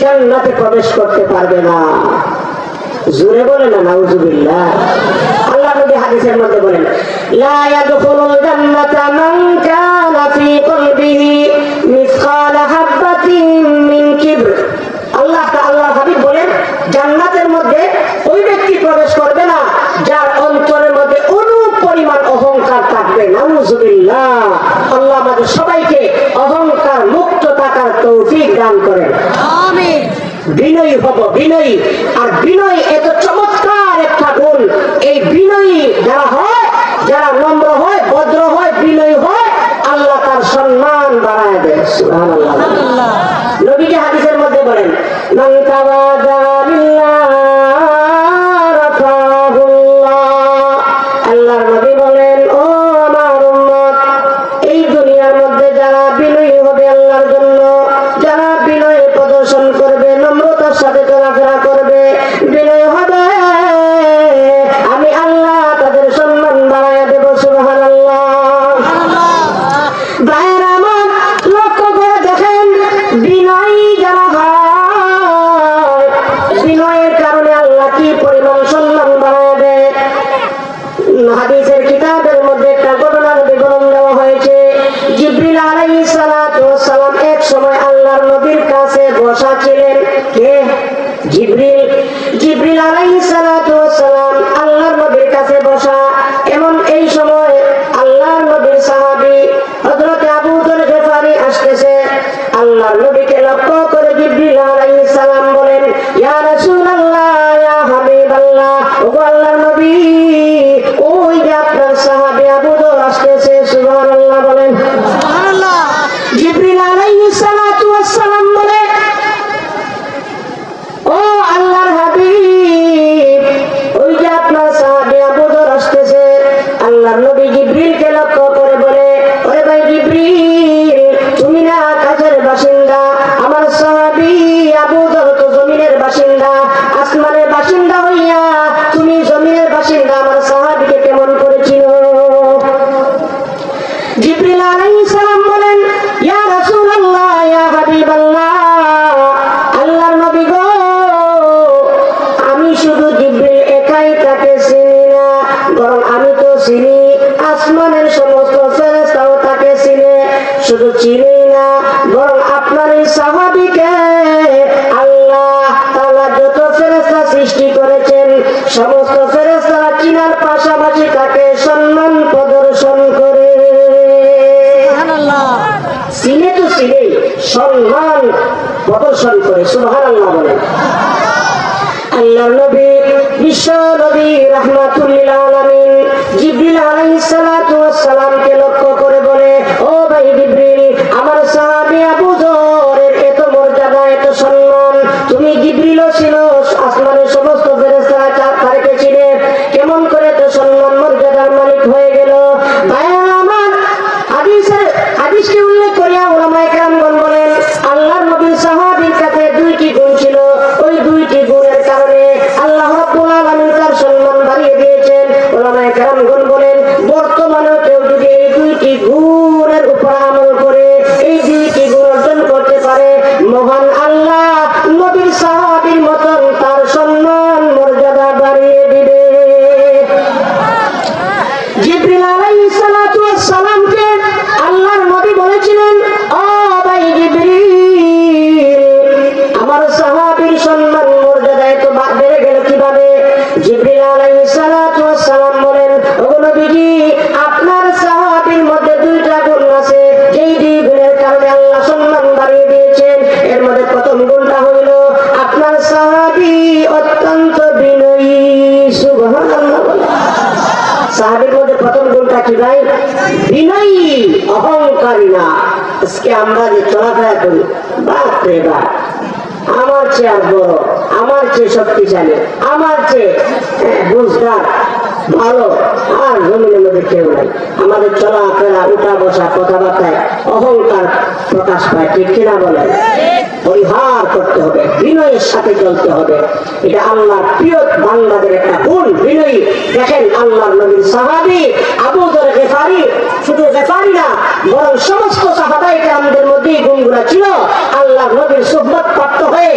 S1: জান্নাতে প্রবেশ করতে পারবে না। জোরে বলে না নাউজুবিল্লাহ। আল্লাহ নবী হাদিসের মধ্যে বলেন, লা ইয়াদখুলুল জান্নাতা মান কানা ফী কলবিহি মিসকালা হাববাতিন মিন কিবর। আল্লাহ হাবিব বলেন, জান্নাতের মধ্যে ওই ব্যক্তি প্রবেশ করবে না যার অন্তরের মধ্যে অনুরূপ পরিমাণ অহংকার থাকবে। নাউজুবিল্লাহ। আল্লাহ আমাদের সবাইকে অহংকার মুক্ত থাকার তৌফিক দান করেন।
S2: আমিন।
S1: বিনয়ী হব, বিনয়ী। আর বিনয় এত চমৎকার একটা গুণ। এই বিনয়ী যারা হয়, যারা নম্র হয়, ভদ্র হয়, বিনয়ী হয়, আল্লাহ তার সম্মান বাড়ায় দেয়। সুবহানাল্লাহ। নবীজি হাদিসের মধ্যে বলেন, মান তাওয়াদা লিল্লাহ রাফাহুল্লাহ। আল্লাহর নবী বলেন, ও আমার উম্মত, এই দুনিয়ার মধ্যে যারা বিনয়ী হবে আল্লাহর জন্য, যারা বিনয় প্রদর্শন করবে, নম্রতার সাথে চলাফেরা করবে, বিনয় হবে, আমি আল্লাহ তাদের সম্মান বাড়াইয়া দেব। সুবহানাল্লাহ। ভাইয়েরা আমার, লক্ষ্য করে দেখেন, বিনয়ী যারা হয়, বিনয়ের কারণে আল্লাহ কি পরিমাণ সম্মান বাড়াইয়া দেয়। হাদিসের কিতাবের মধ্যে একটা ঘটনার বিবরণ দেওয়া হয়েছে। জিবরিল আলাইহিস সালাতু ওয়াস সালাম এক সময় আল্লাহর নবীর কাছে বসা ছিলেন। কে? জিবরিল আলাইহিস সালাতু ওয়াস সালাম আল্লাহর নবীর কাছে বসা। এমন এই সময় আল্লাহর নবীর সাহাবী হযরত আবু যর গিফারি আসতেছে। আল্লাহর নবীকে লক্ষ্য করে জিবরিল আলাইহিস সালাম বলেন, ইয়া রাসূলুল্লাহ, ইয়া হাবিবাল্লাহ, ওগো আল্লাহর নবী, ওই যে আপনার সাহাবী আবু যর আসতেছে। সুবহানাল্লাহ বলেন।
S2: সুবহানাল্লাহ।
S1: জিবরিল আলাইহিস সালাতু ওয়াস সালাম বলে, ও আল্লাহর হাবিব, ওই যে আপনার সাহাবী আবু যর আসতেছে। আল্লাহর নবী জিবরিলকে লক্ষ্য করে বলে, ওরে ভাই জিবরিল, তুমি না আকাশের বাসিন্দা, আমার সাহাবী আবু যর তো জমিনের বাসিন্দা। আসমানের বাসিন্দা হইয়া তুমি জমিনের বাসিন্দা, আমার সাহাবীকে কেমন করে চিনো? জিবরিল আলাইহিস সালাম বলেন, ইয়া রাসূলুল্লাহ, ইয়া হাবিবাল্লাহ, আল্লাহর নবী গো, আমি শুধু জিবরিল একাই তাকে চিনি না, বরং আমি তো চিনি আসমানের সমস্ত ফেরেশতাও তাকে চিনে। শুধু চিনি না, বরং আপনার এই সাহাবীকে আল্লাহ তাআলা যত ফেরেশতা সৃষ্টি করেছেন, সমস্ত ফেরেশতারা চিনার পাশাপাশি তাকে সম্মান প্রদর্শন করে।
S2: সুবহানাল্লাহ।
S1: চিনে তো চিনেই, সম্মান প্রদর্শন করে। সুবহানাল্লাহ বলেন। আল্লাহর নবী, বিশ্ব নবী রাহমাতুল লিল আলামিন জিবরিল আলাইহিস সালাতু ওয়াস সালামকে লক্ষ্য করে বলে, ও ভাই জিবরিল, আমার সাহাবী আবু যরের এত মর্যাদা, এত সম্মান, তুমি জিবরিলও ছিল, আসমানের সমস্ত ফেরেশতারা তাকে চিনে, কেমন করে এত সম্মান মর্যাদার মালিক হয়ে গেল? ভাইয়া আমার, হাদিসকে উল্লেখ করিয়া উলামায়ে কেরামগণ বলেন, আল্লাহর নবীর সাহাবীর কাছে দুইটি গুণ ছিল। ওই দুইটি গুণের কারণে আল্লাহ রাব্বুল আলামিন তার সম্মান বাড়িয়ে দিয়েছেন। উলামায়ে কেরামগণ বলেন, বর্তমানেও কেউ যদি এই দুইটি গুণের উপর আমল করে, এই দুইটি গুণ অর্জন করতে পারে, মহান আল্লাহ নবীর সাহাবীর মতন তার সম্মান মর্যাদা বাড়িয়ে দিবে। জিবরিল আলাইহিস সালাতু ওয়াস সালামকে আল্লাহর নবী বলেছিলেন, ও ভাই জিবরিল, আমার সাহাবীর সম্মান মর্যাদা এত বেড়ে গেল কিভাবে? জিবরিল আলাইহিস সালাতু ওয়াস সালাম বলেন, ও নবীজি, আপনার সাহাবীর মধ্যে দুইটা গুণ আছে, যেই দুই গুণের কারণে আল্লাহ সম্মান বাড়িয়ে দিয়েছেন। এর মধ্যে প্রথম গুণটা হইল, আপনার সাহাবী অত্যন্ত বিনয়ী। সুবহানাল্লাহ। সাহাবীর মধ্যে প্রথম গুণটা কি ভাই? বিনয়ী, অহংকারী না। আজকে আমরা যে চলাফেরা করি, বাপ রে বাপ, আমার চেয়ে আর বড়, আমার চেয়ে শক্তিশালী, আমার চেয়ে বুঝদার, ভালো, আর জমিনের মধ্যে কেউ নাই। আমাদের চলাফেরা, উঠা বসা, কথাবার্তায় অহংকার প্রকাশ পায়, ঠিক কিনা বলেন? পরিহার করতে হবে, বিনয়ের সাথে চলতে হবে। এটা আল্লাহর প্রিয় বান্দাদের একটা গুণ, বিনয়ী। দেখেন আল্লাহর নবীর সাহাবী আবু যর গিফারি, শুধু গিফারি না, বরং সমস্ত সাহাবায়ে কেরামদের মধ্যে এই গুণগুলো ছিল। আল্লাহর নবীর সুহবত প্রাপ্ত হয়ে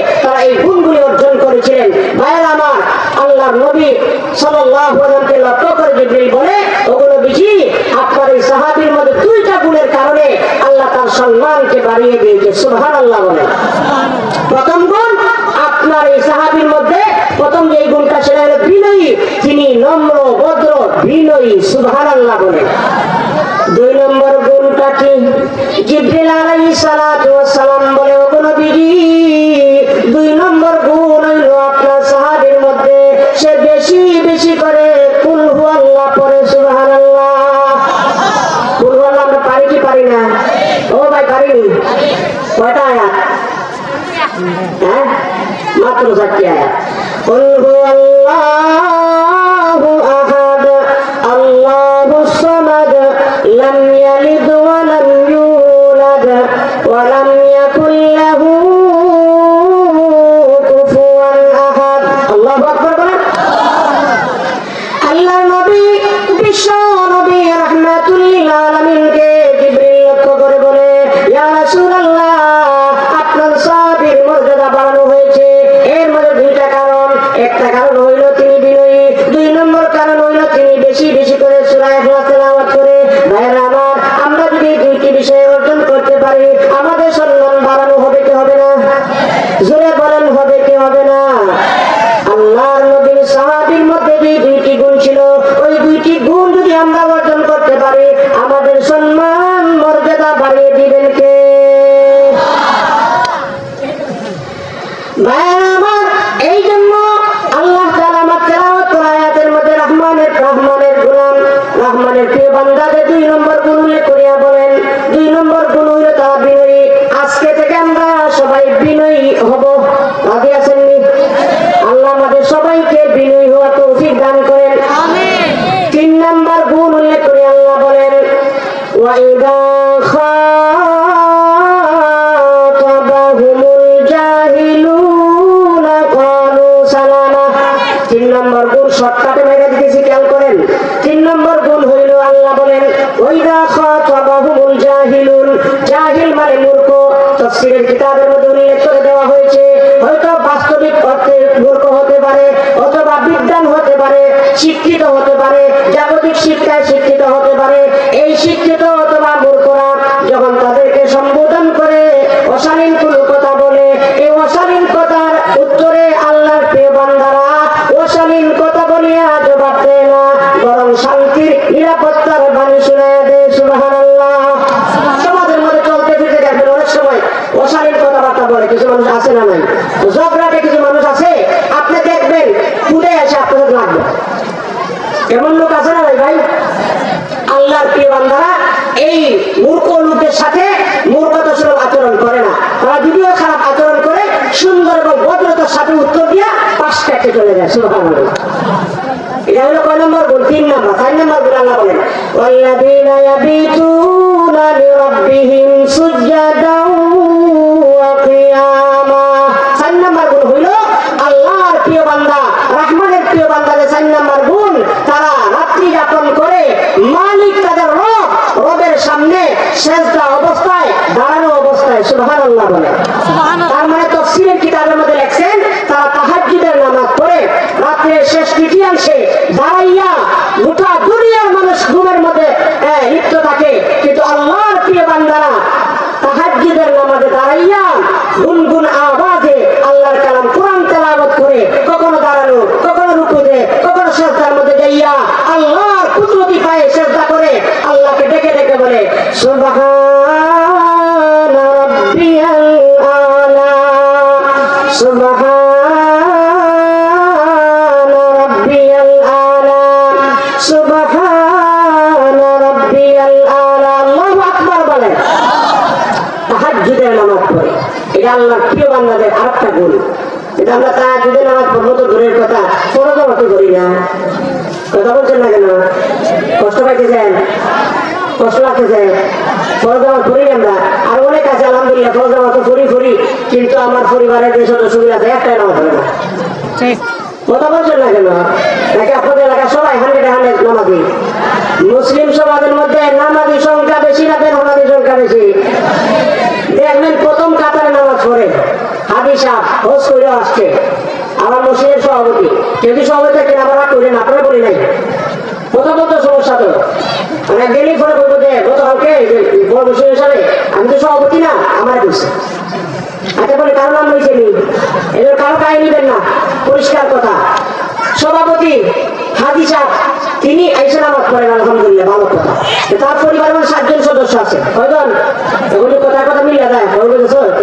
S1: সাল্লাল্লাহু আলাইহি ওয়াসাল্লামকে লক্ষ্য করে জিবরিল বলে, ওগুলো বেশি আপনার এই সাহাবীর মধ্যে দুইটা গুণের কারণে আল্লাহ তার সম্মানকে বাড়িয়ে দিয়েছে। সুবহানাল্লাহ বলে। প্রথম গুণ আপনার এই সাহাবীর মধ্যে প্রথম যে গুণটা সেটা হলো বিনয়ী, তিনি নম্র ভদ্র বিনয়ী। সুবহানাল্লাহ বলে। দুই নম্বর গুণটা কি? জিবরিল আলাইহিস সালাতু ওয়াস সালাম বলে, ওগো নবীজি, দুই নম্বর গুণ হলো আপনার সাহাবীর মধ্যে সে বেশি বেশি করে কুল হুয়াল্লাহ পড়ে। সুবহানাল্লাহ। কুল হুয়াল্লাহ আমরা পারি কি পারি না? ও ভাই পারিনি? কয়টা আয়াত? হ্যাঁ, মাত্র 4টি আয়াত। কুল হুয়াল্লাহু আহাদ আল্লাহুস সামাদ লাম ইয়ালিদ ওয়া লাম ইউলাদ ওয়া লাম ইয়াকুল লাহু কুফুয়ান আহাদ। আল্লাহু আকবার বলেন। আল্লাহর নবী বিশ্ব নবী রাহমাতুল লিল আলামিনকে জিবরিল লক্ষ্য করে বলে, ইয়া রাসূলুল্লাহ, আপনার সাহাবীর মর্যাদা বাড়ানো হয়েছে। এর মধ্যে দুইটা কারণ। একটা কারণ হইল তিনি বিনয়ী, দুই নম্বর কারণ হইল তিনি বেশি বেশি করে সূরা ইখলাস তেলাওয়াত করে। ভাইরা আমার, আমরা যদি দুইটি বিষয় অর্জন করতে পারি আমাদের সম্মান বাড়ানো হবে কি হবে না? জোরে বলেন, হবে কি হবে না? আল্লাহর নবীর সাহাবীর মধ্যে যে দুইটি গুণ ছিল, ওই দুইটি গুণ যদি আমরা অর্জন করতে পারি আমাদের সম্মান মর্যাদা বাড়িয়ে দিবেন কে? ভাইরা আমার, এই জন্য আল্লাহ তাআলা আমার তেলাওয়াত করা আয়াতের মধ্যে রহমানের গোলাম, রহমানের প্রিয় বান্দাদের দুই নম্বর গুণ উল্লেখ করিয়া বলেন, দুই নম্বর গুণ হইল তারা বিনয়ী। আজকে থেকে আমরা সবাই বিনয়ী হব। রাজি আছেন নি? আল্লাহ আমাদের সবাইকে বিনয়ী হওয়া তৌফিক দান করেন।
S2: আমিন।
S1: তিন নম্বর গুণ উল্লেখ করে আল্লাহ বলেন, ওয়াইদা খাতাবাহুমুল জাহিলুনা ক্বালু সালামা। তিন নম্বর গুণ শর্টকাটে মেরে দিতেছি, খেয়াল করেন। তিন নম্বর গুণ হইল আল্লাহ বলেন, ওয়াইদা খাতাবাহুমুল জাহিলুন। জাহিল মানে মূর্খ। তাফসীরের কিতাবের মধ্যে উল্লেখ করে দেওয়া হয়েছে, হয়তো বাস্তবিক অর্থে মূর্খ হতে পারে, অথবা বিদ্বান হতে পারে, শিক্ষিত হতে পারে, জাগতিক শিক্ষায় শিক্ষিত হতে পারে। এই শিক্ষিত অথবা মূর্খরা যখন তাদেরকে সম্বোধন করে অশালীন কোনো কথা বলে, এই অশালীন কথার উত্তরে আল্লাহর প্রিয় বান্দারা অশালীন কথা বলিয়া জবাব দেয় না, বরং শান্তির নিরাপত্তার বাণী শোনায় দেয়। সুবহানাল্লাহ। সমাজের মধ্যে চলতে ফিরতে দেখবেন অনেক সময় অশালীন কথাবার্তা বলে কিছু মানুষ আছে না নাই? ঝগড়াটে কিছু মানুষ আছে, আপনি দেখবেন পুড়ে এসে আপনাদের লাগবে। এমন লোক আছে না ভাই? আল্লাহর প্রিয় বান্দারা এই মূর্খ লোকদের সাথে মূর্খতাসুলভ আচরণ করে না। তারা যদিও খারাপ আচরণ করে সুন্দর এবং ভদ্রতার সাথে উত্তর দিয়া পাশ কাটতে চলে যায়। সুবহানাল্লাহ। এটা হলো কয় নম্বর গুণ? 3 নম্বর। 4 নম্বর গুণ আল্লাহ বলেন, ওয়াল্লাযীনা ইয়াবিতুনা লিরাব্বিহিম সুজদাও ওয়া কিয়ামা। 4 নম্বর গুণ হইল আল্লাহর প্রিয় বান্দা, রহমানের প্রিয় বান্দাদের 4 নম্বর গুণ, তারা রাত্রি যাপন করে মালিক তাদের রবের সামনে সেজদা অবস্থায়, দাঁড়ানো অবস্থায়। সুবহানাল্লাহ বলে। তার মানে তাফসীরের কিতাবের মধ্যে লেখছেন তারা তাহাজ্জুদের নামাজ পড়ে রাত্রের শেষ তৃতীয়াংশে দাঁড়াইয়া গোটা দুনিয়ার মানুষ ঘুমের মধ্যে লিপ্ত থাকে, কিন্তু আল্লাহর প্রিয় বান্দারা তাহাজ্জুদের নামাজে দাঁড়াইয়া গুনগুন আওয়াজে আল্লাহর কালাম কোরআন তেলাওয়াত করে কখনো দাঁড়ানো, কখনো রুকুতে, কখনো সিজদার মধ্যে যাইয়া আল্লাহর কুদরতি পায়ে সিজদা করে আল্লাহকে ডেকে ডেকে বলে, সুবহানা রাব্বিয়াল আলা, সুবহানা রাব্বিয়াল আলা, সুবহানা রাব্বিয়াল আলা। আল্লাহু আকবার বলেন। তাহাজ্জুদের নামাজ পড়ে, এটা আল্লাহর প্রিয় বান্দাদের আরেকটা গুণ। এটা আমরা তাহাজ্জুদের নামাজ পড়বো তো দূরের কথা, ফরজও অত করি না। কথা বলছেন না কেন? কষ্ট পাইতেছেন? কষ্ট লাগতেছে? ফরজ নামাজ পড়ি আমরা। আর অনেক আছে আলহামদুলিল্লাহ ফরজ নামাজ তো পড়ি, কিন্তু আমার পরিবারের যে সদস্যগুলো আছে একটাই নামাজ পড়ে না। কথা বলছেন না কেন? নাকি আপনাদের এলাকায় সবাই 100 নামাজি? মুসলিম সমাজের মধ্যে নামাজি সংখ্যা বেশি না বেনামাজি সংখ্যা বেশি? দেখবেন প্রথম কাতারে নামাজ পড়ে হাজি সাহেব হজ করে আসছে, আমার মসজিদের সভাপতি, কেউ কি সভাপতি থাকেন আবার করেন, আপনারা বলি নাই প্রথমত সমস্যা তো মানে গেলেই ফোনে বলবো যে গতকালকে বড় মসজিদ হিসাবে আমি তো সভাপতি না, আমার করছে। আচ্ছা বলে কারো নাম লইছে নি, এদের কারো গায়ে নিবেন না, পরিষ্কার কথা। সভাপতি হাজি সাহেব তিনি আইসা নামাজ পড়েন, আলহামদুলিল্লাহ, ভালো কথা। তার পরিবার 7 জন সদস্য আছে, কয়জন? এখন কথা কথা মিলে যায়,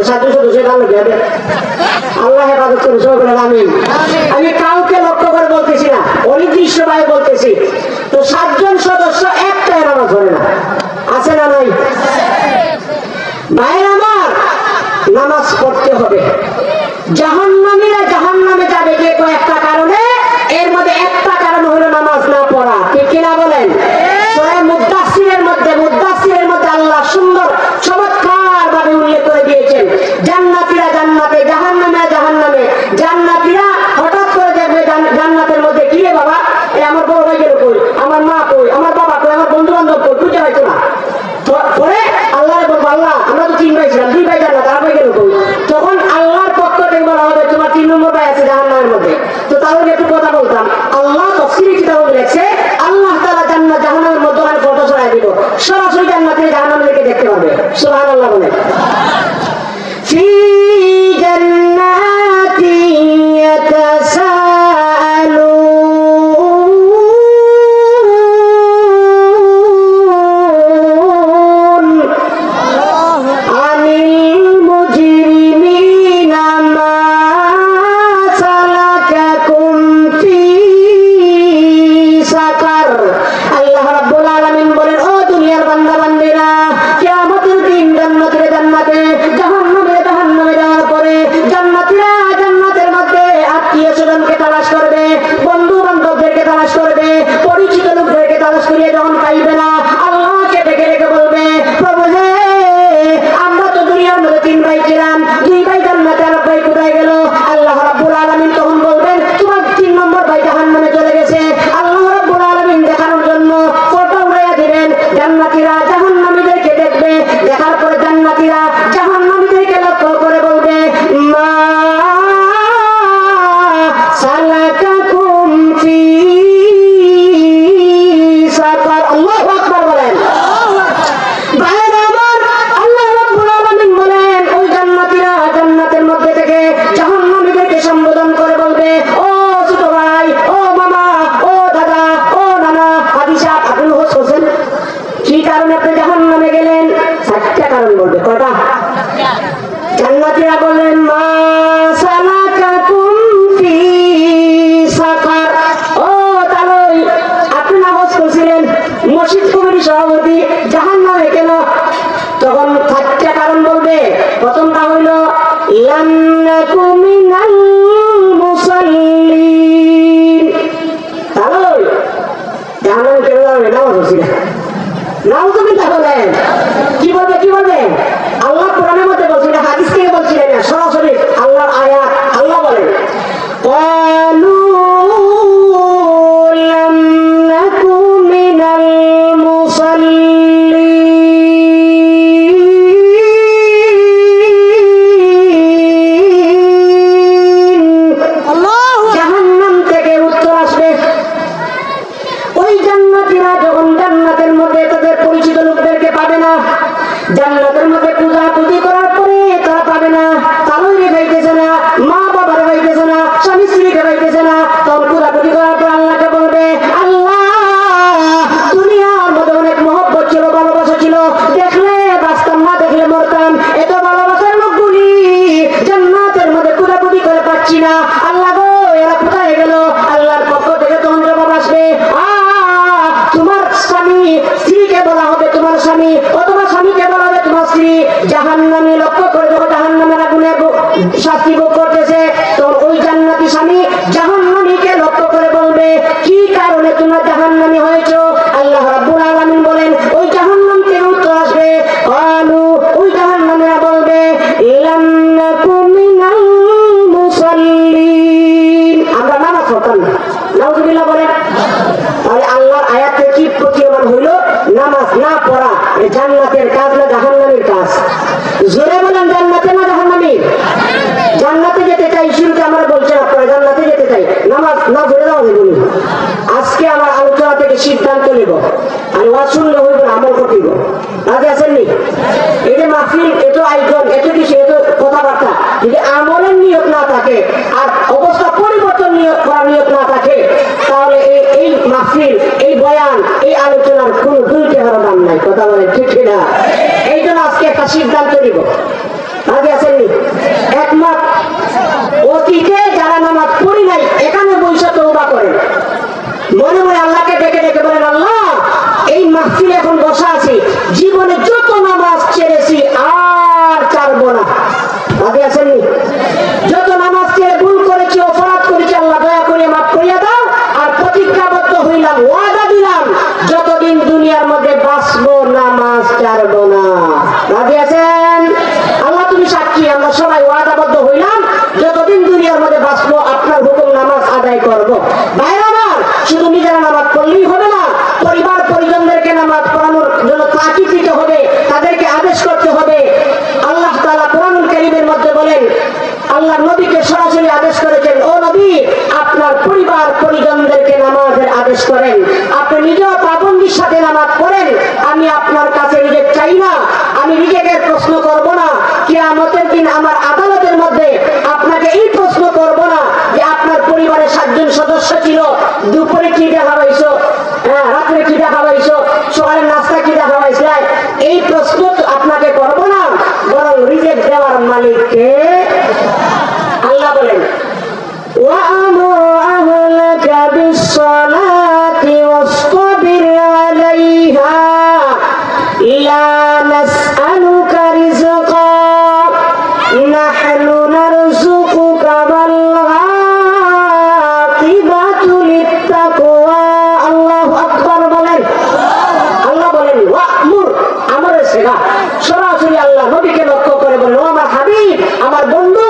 S1: 7 জন সদস্য ভালো হবে। আল্লাহ হেফাজত করে সবাই বলেন আমিন। আমি কাউকে লক্ষ্য করে বলতেছি না, অনির্দিষ্ট ভাবে বলতেছি। তো 7 জন সদস্য একটা নামাজ পড়ে না, আছে না নাই? ভাইয়ের আমার, নামাজ পড়তে হবে। জাহান্নামীরা জাহান্নামে যাবে যে কয়েকটা কারণে, এর মধ্যে একটা কারণ হলো নামাজ না পড়া, ঠিক কিনা বলেন? সূরা মুদ্দাসসিরের মধ্যে আল্লাহ সুন্দর চমৎকার ভাবে উল্লেখ করে দিয়েছেন, জান্নাতীরা জান্নাতে, জাহান্নামীরা জাহান্নামে। জান্নাতীরা হঠাৎ করে দেখবে জান্নাতের মধ্যে কি রে বাবা, এই আমার বড় ভাই গেল কই, আমার মা কই, আমার বাবা কই, আমার বন্ধু বান্ধব কই, খুঁজে পাইতো না। পরে আল্লাহ বলবো, আল্লাহ আমরা তো 3 ভাই ছিলাম, 2 ভাই জান্নাত, আর ভাই গেল কই? তখন আল্লাহর পক্ষ থেকে বলা হবে তোমার 3 নম্বর ভাই আছে জাহান্নামের মধ্যে। তো তাহলে একটু কথা বলতাম, আল্লাহ তাফসীরে কিতাবে লিখছে আল্লাহ তাআলা জান্নাত জাহান্নামের মধ্যে ফটো ছড়ায় দিব, সরাসরি জান্নাতে জাহান্নামকে দেখতে পাবে। সুবহানাল্লাহ বলেন। ফি জান্নাতি ইয়াতাসাআলুন আনিল মুজরিমিনা মা সালাকাকুম ফি সাকার। আল্লাহ রাব্বুল আলামিন বলেন, ও দুনিয়ার বান্দা বান্দীরা, কিয়ামতের দিন জান্নাতীরা জান্নাতে, জাহান্নামে জাহান্নামে যাওয়ার পরে জান্নাতীরা জান্নাতের মধ্যে আত্মীয়-স্বজনকে তালাশ করবে, বন্ধু বান্ধবদেরকে তালাশ করবে, পরিচিত লোকদেরকে তালাশ করিয়ে যখন পাইবে না, আল্লাহকে ডেকে ডেকে বলবে, প্রভু হে, আমরা তো দুনিয়ার মধ্যে 3 ভাই ছিলাম, 2 ভাই জান্নাতে, আর ভাই কোথায় গেল? আল্লাহ রাব্বুল আলামিন তখন বলবেন, তোমার 3 নম্বর ভাই জাহান্নামে চলে গেছে। আল্লাহ রাব্বুল আলামিন দেখানোর জন্য ফটো উড়াইয়া দিবেন, জান্নাতীরা জাহান্নামীদেরকে দেখবে, দেখার পরে জান্নাতীরা জাহান্নামীদেরকে লক্ষ্য করে বলবে, মা সালাকাকুম ফি সাকার। আল্লাহু আকবার বলেন। ভাইরা আমার, আল্লাহ রাব্বুল আলামিন বলেন, ওই জান্নাতীরা জান্নাতের মধ্যে থেকে জাহান্নামীদেরকে সম্বোধন করে বলবে, ও ছোট ভাই, ও মামা, ও দাদা, ও নানা, হাজি সাহেব, আপনি হোস করছেন, কি কারণে আপনি জাহান্নামে গেলেন? 7টা কারণ বলবে। কয়টা? জান্নাতীরা বললেন, মা সালাকাকুম ফি সাকার। ও তাহলে আপনি নামাজ পড়ছিলেন, মসজিদ কমিটির সভাপতি, জাহান্নামে কেন? তখন 7টা কারণ বলবে। প্রথমটা হইল লাম নাকু মিনাল মুসাল্লিন। তাহলে জাহান্নামে কেন যাবে? নামাজ পড়ছি না। নাউযুবিল্লাহ বলেন। কি বলবে? কি বলবে? আল্লাহ কোরআনের মধ্যে বলছেন, হাদিস থেকে বলছিলেন না, সরাসরি আল্লাহর আয়াত। আল্লাহ বলেন, ক্বালু লাম নাকু মিনাল মুসাল্লিন। জাহান্নাম থেকে উত্তর আসবে। ওই জান্নাতীরা যখন জান্নাতের মধ্যে তাদের পরিচিত লোকদেরকে পাবে না, জান্নাতের মধ্যে পূজা পুজি করার পরে তারা পাবে না, তালুইরে পাইতেছে না, মা বাবার পাইতেছে না, স্বামী স্ত্রীকে পাইতেছে না, তখন পূজা পুজি করার পর আল্লাহকে বলবে, আল্লাহ দুনিয়ার মধ্যে অনেক মহব্বত ছিল, ভালোবাসা ছিল, দেখলে বাঁচতাম না, দেখলে মরতাম, এত ভালোবাসার লোকগুলি জান্নাতের মধ্যে পূজা পুজি করে পাচ্ছি না, আল্লাহ গো এরা কোথায় গেল? আল্লাহর পক্ষ থেকে তখন জবাব আসবে, তোমার স্বামী, স্ত্রীকে বলা হবে তোমার স্বামী, অথবা স্বামীকে বলা হবে তোমার স্ত্রী জাহান্নামে লক্ষ্য করে যখন জাহান্নামের আগুনে শাস্তি ভোগ করতেছে, তো ওই জান্নাতি স্বামী জাহান্নামীকে লক্ষ্য করে বলবে, কি কারণে তোমরা জাহান্নামী হয়েছো? আল্লাহ রাব্বুল আলামিন বলেন, ওই জাহান্নাম থেকে উত্তর আসবে, ক্বালু, ওই জাহান্নামীরা বলবে, লাম নাকু মিনাল মুসাল্লিন, আমরা নামাজ পড়তাম না। নাউযুবিল্লাহ বলেন। তাহলে আল্লাহর আয়াতে কি প্রতীয়মান হইল? নামাজ না পড়া জান্নাতের কাজ না জাহান্নামের কাজ? জোরে বলেন, জান্নাতে না জাহান্নামী? জান্নাতে যেতে চাই, শুরুতে আমরা বলছেন আপনারা জান্নাতে ওয়াজ শুনলে হইব না, আমল করতে হইব। রাজি আছেননি? এই যে মাহফিল, এত আয়োজন, এত কিছু, এত কথাবার্তা, যদি আমলের নিয়ত না থাকে আর অবস্থা পরিবর্তন করার নিয়ত না থাকে, তাহলে এই মাহফিল, এই বয়ান, এই আলোচনার কোন দুই টাকার দাম নাই। কথা বলে ঠিক না? এই জন্য আজকে একটা সিদ্ধান্ত নিব। রাজি আছেননি? একমত? অতীতে যারা নামাজ পড়ি নাই, এখানে বৈশা তওবা করেন, মনে মনে আল্লাহকে ডেকে ডেকে বলেন, আল্লাহ এই মাহফিলে এখন বসা আছি, জীবনে যত নামাজ ছেড়েছি আর ছাড়বো না। রাজি আছেননি? যত নামাজ ছেড়ে ভুল করেছি, অপরাধ করেছি, আল্লাহ দয়া করে মাফ করিয়া দাও। আর প্রতিজ্ঞাবদ্ধ হইলাম, ওয়াদা দিলাম, যতদিন দুনিয়ার মধ্যে বাঁচবো নামাজ ছাড়বো না। রাজি আছেন? আল্লাহ তুমি সাক্ষী, আমরা সবাই ওয়াদাবদ্ধ হইলাম, যতদিন দুনিয়ার মধ্যে বাঁচবো আপনার হুকুম নামাজ আদায় করবো। বাইরে আমার শুধু নিজেরা নামাজ পড়লেই হবে না, পরিবার পরিজনদেরকে নামাজ পড়ানোর জন্য তাকিদ দিতে হবে, তাদেরকে আদেশ করতে হবে। আল্লাহ তাআলা কোরআনুল কারীমের মধ্যে বলেন, আল্লাহ নবীকে সরাসরি আদেশ করেছেন, ও নবী আপনার পরিবার পরিজনদেরকে নামাজের আদেশ করেন, আপনি নিজেও পাবন্দির সাথে নামাজ পড়েন। আমি আপনার কাছে রিজেক্ট চাই না, আমি রিজেক্টের প্রশ্ন করব না। কিয়ামতের দিন আমার আদালতের মধ্যে আপনাকে এই প্রশ্ন করব না যে আপনার পরিবারের 7 জন সদস্য ছিল, দুপুরে কি দেখা হয়েছো, রাত্রে কি দেখা হয়েছো, সকালের নাস্তা কি দেখা হয়েছে, এই প্রশ্ন আপনাকে করব না, বরং রিজেক্ট দেওয়ার মালিককে। আল্লাহ বলেন, وَأَمُرْ أَهْلَكَ بِالصَّلَاةِ وَاصْطَبِرْ عَلَيْهَا لَا نَسْأَلُكَ رِزْقًا نَحْنُ نَرْزُقُكَ وَالْعَاقِبَةُ لِلتَّقْوَى। আল্লাহু আকবার বলেন। আল্লাহ বলেন ওয়া'মুর, আমরের সিগা, সরাসরি আল্লাহ নবীকে লক্ষ্য করে বলেন, ও আমার হাবিব, আমার বন্ধু,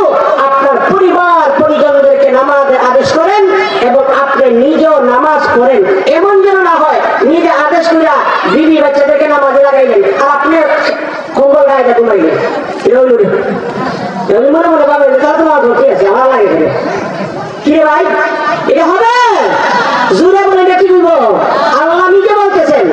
S1: আপনার পরিবার পরিজনদেরকে নামাজের আদেশ করেন এবং আপনি নিজেও নামাজ পড়েন। এমন যেন না হয় নিজে আদেশ করিয়া বিবি বাচ্চাদেরকে নামাজে লাগাইলেন আর আপনি কম্বল গায়ে ঘুমাইলেন। মনে মনে ভাবেন তাহলে তো নামাজ ঠিক আছে, আমার লাগে কি রে ভাই, এটা হবে? জুড়ে বলে এটা কি বলবো? আল্লাহ নিজে বলতেছেন,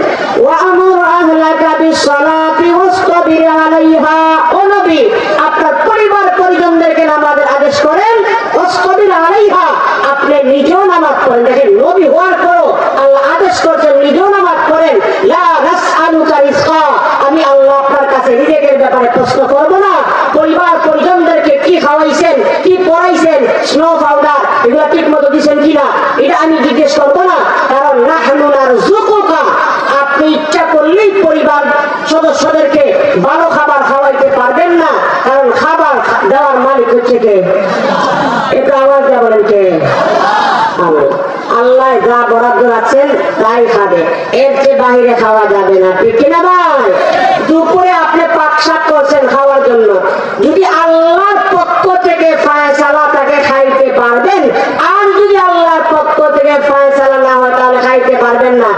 S1: ওয়া'মুর আহলাকা বিস-সালাতি ওয়াসতাবির আলাইহা, ও নবী আপনার পরিবার পরিজনদেরকে নামাজের আদেশ করেন, ওয়াসতাবির আলাইহা আপনি নিজেও নামাজ পড়েন। দেখেন নবী হওয়ার পরও আল্লাহ আদেশ করছেন নিজেও নামাজ পড়েন। লা নাসআলুকা রিজকা, আমি আল্লাহ আপনার কাছে রিজিকের ব্যাপারে প্রশ্ন করব না। পরিবার পরিজনদেরকে কি খাওয়াইছেন, কি পড়াইছেন, স্নো পাউডার এগুলো ঠিক মতো দিচ্ছেন কিনা, এটা আমি জিজ্ঞেস করবো না। কারণ নাহনু নারযুকুকা, আপনি ইচ্ছা করলেই পরিবার সদস্যদেরকে ভালো খাবার খাওয়াইতে পারবেন না, কারণ খাবার দেওয়ার মালিক হচ্ছে কে? এটা আওয়াজ দেওয়া বলেন কে? আল্লাহ যা বরাদ্দ রাখছেন তাই খাবে, এর চেয়ে বাহিরে খাওয়া যাবে না। ঠিক কিনা ভাই? দুপুরে আপনি পাকশাক করছেন খাওয়ার জন্য, যদি আল্লাহর পক্ষ থেকে ফায়সালা তাকে খাইতে পারবেন, আর যদি আল্লাহর পক্ষ থেকে ফায়সালা না হয় তাহলে খাইতে পারবেন না।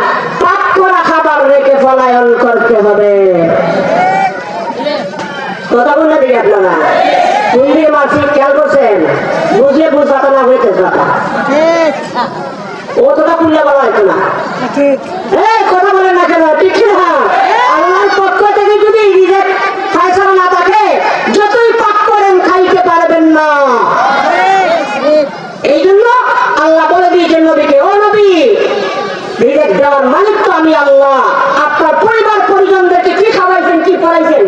S1: পাক করা খাবার রেখে পলায়ন করতে হবে। কথা বললে দেখি আপনারা কোন দিকে মাসিক খেয়াল করছেন? বুঝলে বুঝাতে না হইতে ও তোটা পুল্লে বলা হইতো না। কথা বলেন না কেন? ঠিক না? আল্লাহর পক্ষ থেকে যদি রিজেক্ট ফায়সালা না থাকে, যতই পাক করেন খাইতে পারবেন না। এই জন্য আল্লাহ বলে দিয়েছেন নবীকে, ও নবী রিজেক্ট দেওয়ার মালিক তো আমি আল্লাহ। আপনার পরিবার পরিজনদেরকে কি খাওয়াইছেন, কি পড়াইছেন?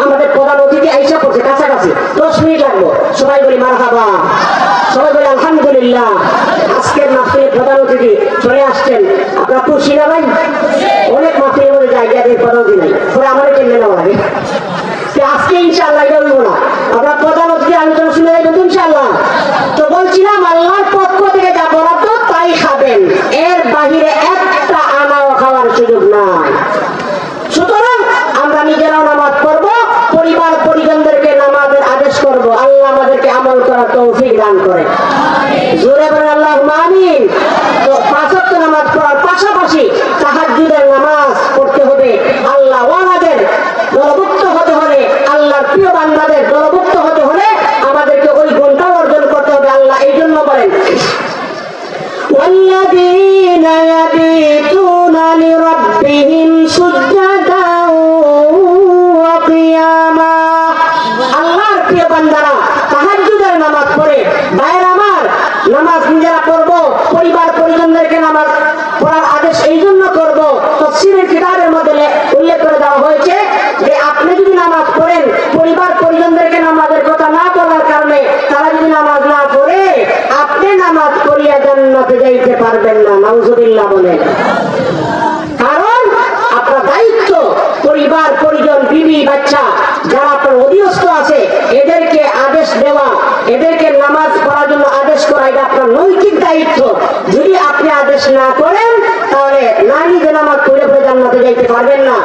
S1: আমাদের প্রধান অতিথি আইসা করছে কাছাকাছি, 10 মিনিট লাগবো। সবাই বলি মারহাবা, সবাই বলি আলহামদুলিল্লাহ। আজকের মাহফিলের প্রধান অতিথি চলে আসছেন। আপনার খুশি না ভাই? অনেক মাহফিলের মধ্যে জায়গা দিয়ে প্রধান অতিথি নাই, পরে আমাদের টেনে নেওয়া লাগে। আজকে ইনশাআল্লাহ এটা বলবো না, আপনার প্রধান অতিথি আলোচনা শুনে যাবেন ইনশাআল্লাহ। তো বলছিলাম আল্লাহর পক্ষ থেকে যা বরাদ্দ তাই খাবেন, এর বাহিরে একটা আনাও খাওয়ার সুযোগ নাই। সুতরাং আমরা নিজেরাও নামাজ পড়বো, পরিবার পরিজনদেরকে নামাজের আদেশ করব। আল্লাহ আমাদেরকে আমল করার তৌফিক দান করে। জোরে বলেন আল্লাহুম্মা আমিন। তো 5 ওয়াক্ত নামাজ পড়ার পাশাপাশি তাহাজ্জুদের নামাজ পড়তে হবে। আল্লাহ ওয়ালাদের দলভুক্ত হতে হলে, আল্লাহর প্রিয় বান্দাদের দলভুক্ত হতে হলে আমাদেরকে ওই গুণটা অর্জন করতে হবে। আল্লাহ এই জন্য বলেন, يبيتون لربهم سجدا وقياما আল্লাহর প্রিয় বান্দারা তাহাজ্জুদের নামাজ পড়ে ভাইয়ের আমার নামাজ নিজেরা পড়বো পরিবার পরিজনদেরকে নামাজ পড়ার আদেশ এই জন্য করবো তাফসীরের কিতাবের মধ্যে উল্লেখ করে দেওয়া হয়েছে যে আপনি যদি নামাজ পড়েন পরিবার পরিজনদেরকে নামাজের কথা না বলার কারণে তারা যদি নামাজ না পড়ে আপনি নামাজ পড়িয়া জান্নাতে যাইতে পারবেন না নাউজুবিল্লাহ বলেন কারণ আপনার দায়িত্ব পরিবার পরিজন বিবি বাচ্চা যারা আপনার অধীনস্থ আছে এদেরকে আদেশ দেওয়া এদেরকে নামাজ পড়ার জন্য আদেশ করা এটা আপনার নৈতিক দায়িত্ব যদি আপনি আদেশ না করেন তাহলে না নিজে নামাজ পড়ে পড়ে জান্নাতে যাইতে পারবেন না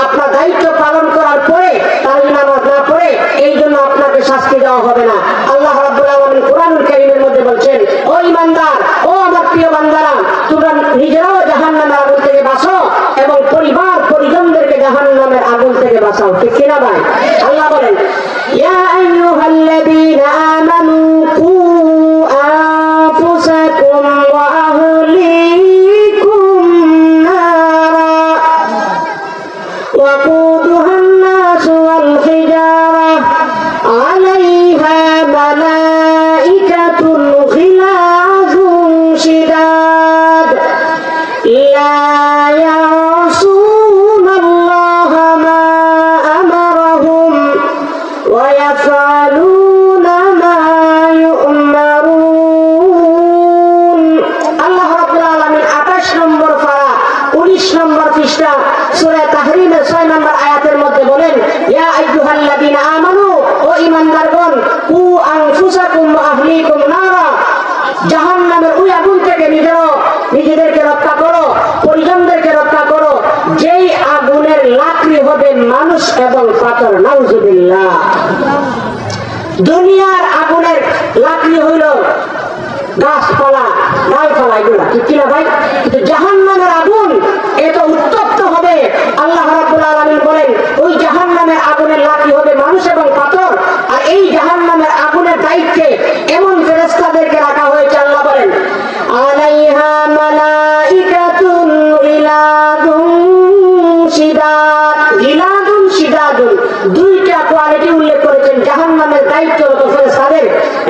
S1: আপনার দায়িত্ব পালন করার পরে তারা যদি নামাজ না পড়ে এই জন্য আপনাকে শাস্তি দেওয়া হবে না আল্লাহ রাব্বুল আলামিন কোরআনুল কারীমের মধ্যে বলছেন ও ঈমানদার ও আমার প্রিয় বান্দারা তোমরা নিজেরাও জাহান্নামের আগুন থেকে বাঁচো এবং পরিবার পরিজনদেরকে জাহান্নামের আগুন থেকে বাঁচাও ঠিক কিনা ভাই আল্লাহ বলেন ইয়া আইয়ুহাল্লাযীনা আমানু কু আনফুসাকুম ওয়া আহলিকুম নারা وقودها الناس والحجارة عليها ملائكة غلاظ شداد لا يعصون الله ما أمرهم ويفعلون ما يؤمرون الله رب العالمين 28 নম্বর পারা 19 নম্বর পৃষ্ঠা সূরা তাহরিমের 6 নম্বর আয়াতের মধ্যে বলেন ইয়া আইয়ুহাল্লাযীনা আমানু ও ঈমানদারগণ কু আনফুসাকুম ওয়া আহলিকুম নারা জাহান্নামের ওই আগুন থেকে নিজেদেরকে রক্ষা করো পরিজনদেরকে রক্ষা করো যেই আগুনের লাকড়ি হবে মানুষ এবং পাথর নাউজুবিল্লাহ দুনিয়ার আগুনের লাকড়ি হইল গাছপালা ডালপালা এগুলা ঠিক কিনা ভাই কিন্তু জাহান্নামের আগুন এত উত্তপ্ত হবে আল্লাহ রাব্বুল আলামিন বলেন ওই জাহান্নামের আগুনের লাকড়ি হবে মানুষ এবং পাথর আর এই জাহান্নামের আগুনের দায়িত্বে এমন ফেরেশতাদেরকে রাখা হয়েছে আল্লাহ বলেন আলাইহা মালাইকাতুন গিলাদুন শিদাদুন দুইটা কোয়ালিটি উল্লেখ করেছেন জাহান্নামের দায়িত্বরত ফেরেশতাদের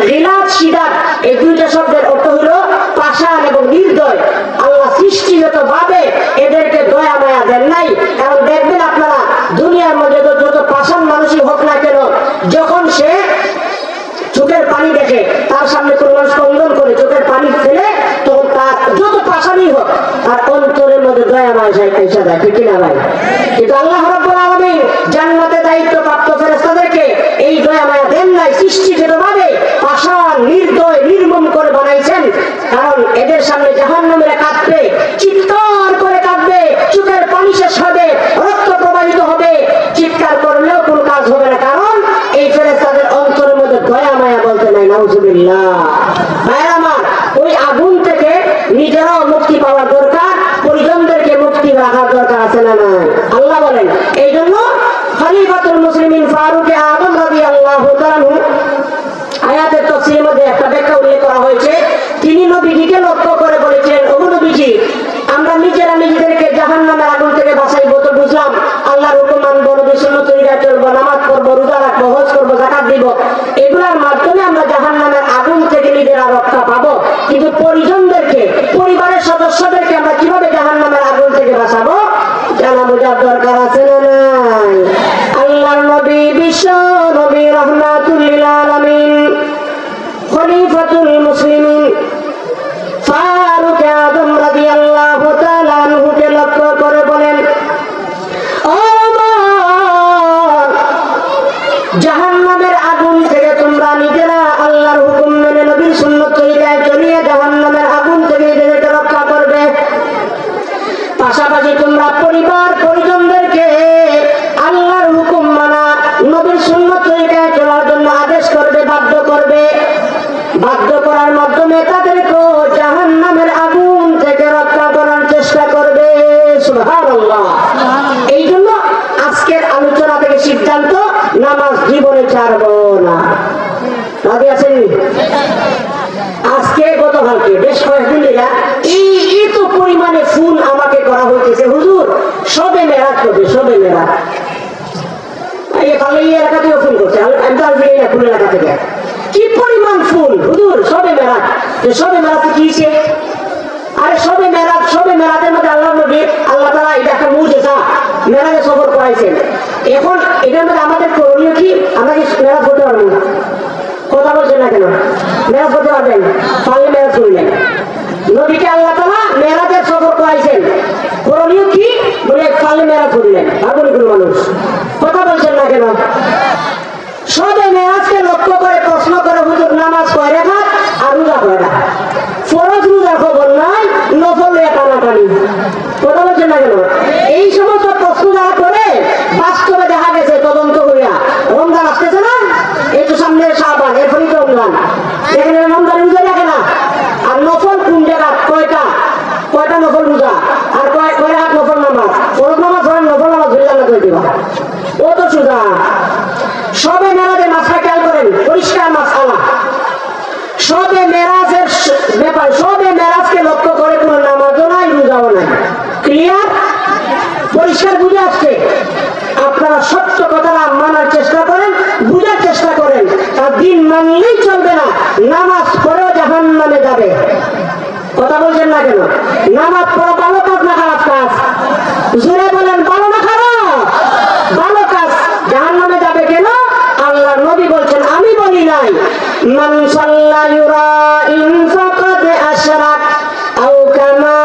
S1: গিলাদ শিদাদ এই দুইটা শব্দের অর্থ হলো পাষাণ এবং নির্দয় আল্লাহ সৃষ্টিগত ভাবে এদেরকে দয়া মায়া দেন নাই কারণ দেখবেন আপনারা দুনিয়ার মধ্যে যত পাষাণ মানুষই হোক না কেন যখন সে চোখের পানি দেখে তার সামনে কোনো মানুষ ক্রন্দন করে চোখের পানি ফেলে তখন তার যত পাষাণই হোক তার অন্তরের মধ্যে দয়া মায়া এসে দেয় ঠিক কিনা ভাই কিন্তু আল্লাহ রাব্বুল আলামিন জান্নাতে দায়িত্বপ্রাপ্ত ফেরেশতাদেরকে এই দয়া মায়া দেন নাই সৃষ্টিগতভাবে পাষাণ নির্দয় নির্মম করে বানাইছেন কারণ এদের সামনে জাহান্নামীরা কাঁদবে চিৎকার করে কাঁদবে চোখের পানি শেষ হবে রক্ত প্রবাহিত হবে চিৎকার করলেও কোনো কাজ হবে না কারণ এই ফেরেশতাদের অন্তরের মধ্যে দয়া মায়া বলতে নাই নাউজুবিল্লাহ ভাইরা আমার ওই আগুন থেকে নিজেরাও মুক্তি পাওয়ার দরকার পরিজনদেরকে মুক্তি রাখার দরকার আছে না নাই আল্লাহ বলেন এই জন্য খলিফাতুল মুসলিমিন ফারুক আযম রাদিয়াল্লাহু তাআলা আয়াতের তাফসীরের মধ্যে একটা ব্যাখ্যা উল্লেখ করা হয়েছে তিনি নবীজিকে লক্ষ্য করে বলেছেন ও নবীজি আমরা নিজেরা নিজেদেরকে জাহান্নামের আগুন থেকে বাঁচাইবো তো বুঝলাম আল্লাহর হুকুম মানবো নবীর সুন্নাত তরিকায় চলবো নামাজ পড়বো রোজা রাখবো হজ করবো যাকাত দিব এগুলোর মাধ্যমে আমরা জাহান্নামের আগুন থেকে নিজেরা রক্ষা পাবো কিন্তু পরিজনদেরকে পরিবারের সদস্যদেরকে আমরা কিভাবে জাহান্নামের আগুন থেকে বাঁচাবো জানা বোঝার দরকার আছে না নাই আল্লাহর নবী বিশ্ব নবী রাহমাতুল লিল আলামিন খলিফাতুল মুসলিমিন ফারুক আযম রাদিয়াল্লাহু তাআলা আনহুকে লক্ষ্য করে বলেন ও জাহান্নামের আগুন থেকে তোমরা নিজেরা আল্লাহর হুকুম মেনে নবীর সুন্নাত তরিকায় চলিয়ে জাহান্নামের আগুন থেকে নিজেদেরকে রক্ষা করবে পাশাপাশি তোমরা পরিবার পরিজনদেরকে আল্লাহর হুকুম মানা নবীর সুন্নাত তরিকায় চলার জন্য আদেশ করবে বাধ্য করার মাধ্যমে তাদেরকে জাহান্নামের আগুন থেকে রক্ষা করার চেষ্টা করবে সুবহানাল্লাহ এই জন্য আজকের আলোচনা থেকে সিদ্ধান্ত নামাজ জীবনে ছাড়বো না রাজি আছেন আজকে গতকালকে বেশ কয়েকদিন এই তো পরিমাণ মেরাজ। সবে মেরাজ কি হয়েছে? আরে সবে মেরাজের মধ্যে আল্লাহ নবী আল্লাহ তাআলা এটা একটা মুজিজা মেরাজে সফর করাইছেন। এখন এটার মধ্যে আমাদের করণীয় কি? আমরা কি মেরাজ করতে পারবো? কথা বলছেন না কেন? মেরাজ করতে পারবেন? পারলে মেরাজ করলেন। নবীকে আল্লাহ তাআলা মেরাজে সফর করাইছেন, করণীয় কি? বলে পারলে মেরাজ করলেন। ভাবুন কোনো মানুষ, কথা বলছেন না কেন? সবে মেরাজকে লক্ষ্য করে প্রশ্ন করে হুজুর নামাজ কয় রাকাত আর রোজা কয় রাকাত? ফরজ রোজার খবর নাই, নফল টানাটানি। কথা বলছেন না কেন? এই সমস্ত প্রশ্ন যারা করে বাস্তবে দেখা গেছে তদন্ত করিয়া রমজান আসতেছে না, এই তো সামনে শাবান, এরপরই তো রমজান, এখানে রমজান রোজা রাখে না। আর নফল কোন জায়গা কয়টা নফল রোজা আর কয় রাত নফল নামাজ? ফরজ নামাজ হয়, নফল নামাজ হয়ে জানা করে দিবা, ও তো সুজা। সবে মেরাজের মাসলা খেয়াল করেন, পরিষ্কার মাসআলা। সবে মেরাজের ব্যাপার, সবে মেরাজকে লক্ষ্য করে কোনো নামাজও নাই, রোজাও নাই। ক্লিয়ার? পরিষ্কার বুঝে আসছে? আপনারা সত্য কথাটা মানার চেষ্টা করেন, বুঝার চেষ্টা করেন। তার দিন মানলেই চলবে না, নামাজ পড়েও জাহান্নামে যাবে। কথা বলছেন না কেন? নামাজ পড়া ভালো কাজ না খারাপ কাজ? জোরে বলেন, ভালো না খারাপ? ভালো কাজ। জাহান্নামে যাবে কেন? আল্লাহ নবী বলছেন, আমি বলি নাই। মান সাল্লা ইউরাইন ফাকাদ আশরাক আও কামা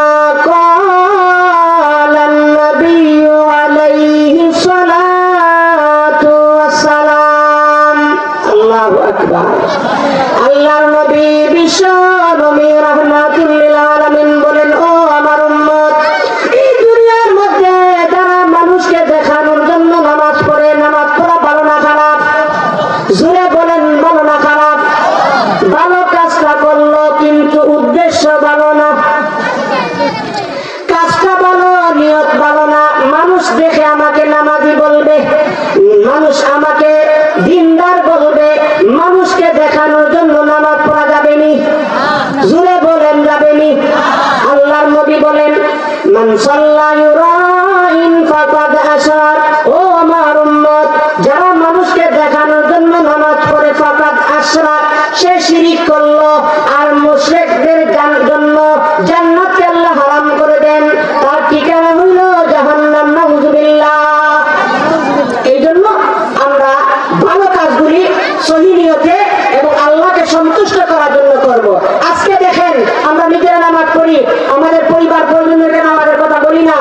S1: ক্বালান নাবিয়্যু আলাইহি সালাতু ওয়াসসালাম। আল্লাহু আকবার। আল্লাহর নবী বিশ্ব নবী রাহমাতুল লিল আলামিন বলেন, ও আমার উম্মত, এই দুনিয়ার মধ্যে যারা মানুষকে দেখানোর জন্য নামাজ পড়ে, নামাজ পড়া ভালো না খারাপ? জোরে বলেন, ভালো না খারাপ? ভালো কাজটা করলো কিন্তু উদ্দেশ্য ভালো না, কাজটা ভালো, নিয়ত ভালো না। মানুষ দেখে আমাকে নামাজি বলবে, মানুষ আমাকে দিনদার বলবে, মানুষকে দেখানোর জন্য নামাজ পড়া যাবে নি। জোরে বলেন, যাবে নি? আল্লাহর নবী বলেন, মান সাল্লা ইউরাইন ফাকাদ আশরাক। ও আমার উম্মত, যারা মানুষকে দেখানোর জন্য নামাজ পড়ে, ফাকাদ আশরাক, সে শিরিক করলো। আর মুশরিকদের জন্য জান্নাতকে আল্লাহ হারাম করে দেন, তার ঠিকানা হইল জাহান্নাম। নাউযুবিল্লাহ। এই জন্য আমরা ভালো কাজগুলি সহি নিয়তে এবং আল্লাহকে সন্তুষ্ট করার জন্য করব। আজকে দেখেন, আমরা নিজেরা নামাজ পড়ি, আমাদের পরিবার পরিজনদেরকে নামাজের কথা বলি না,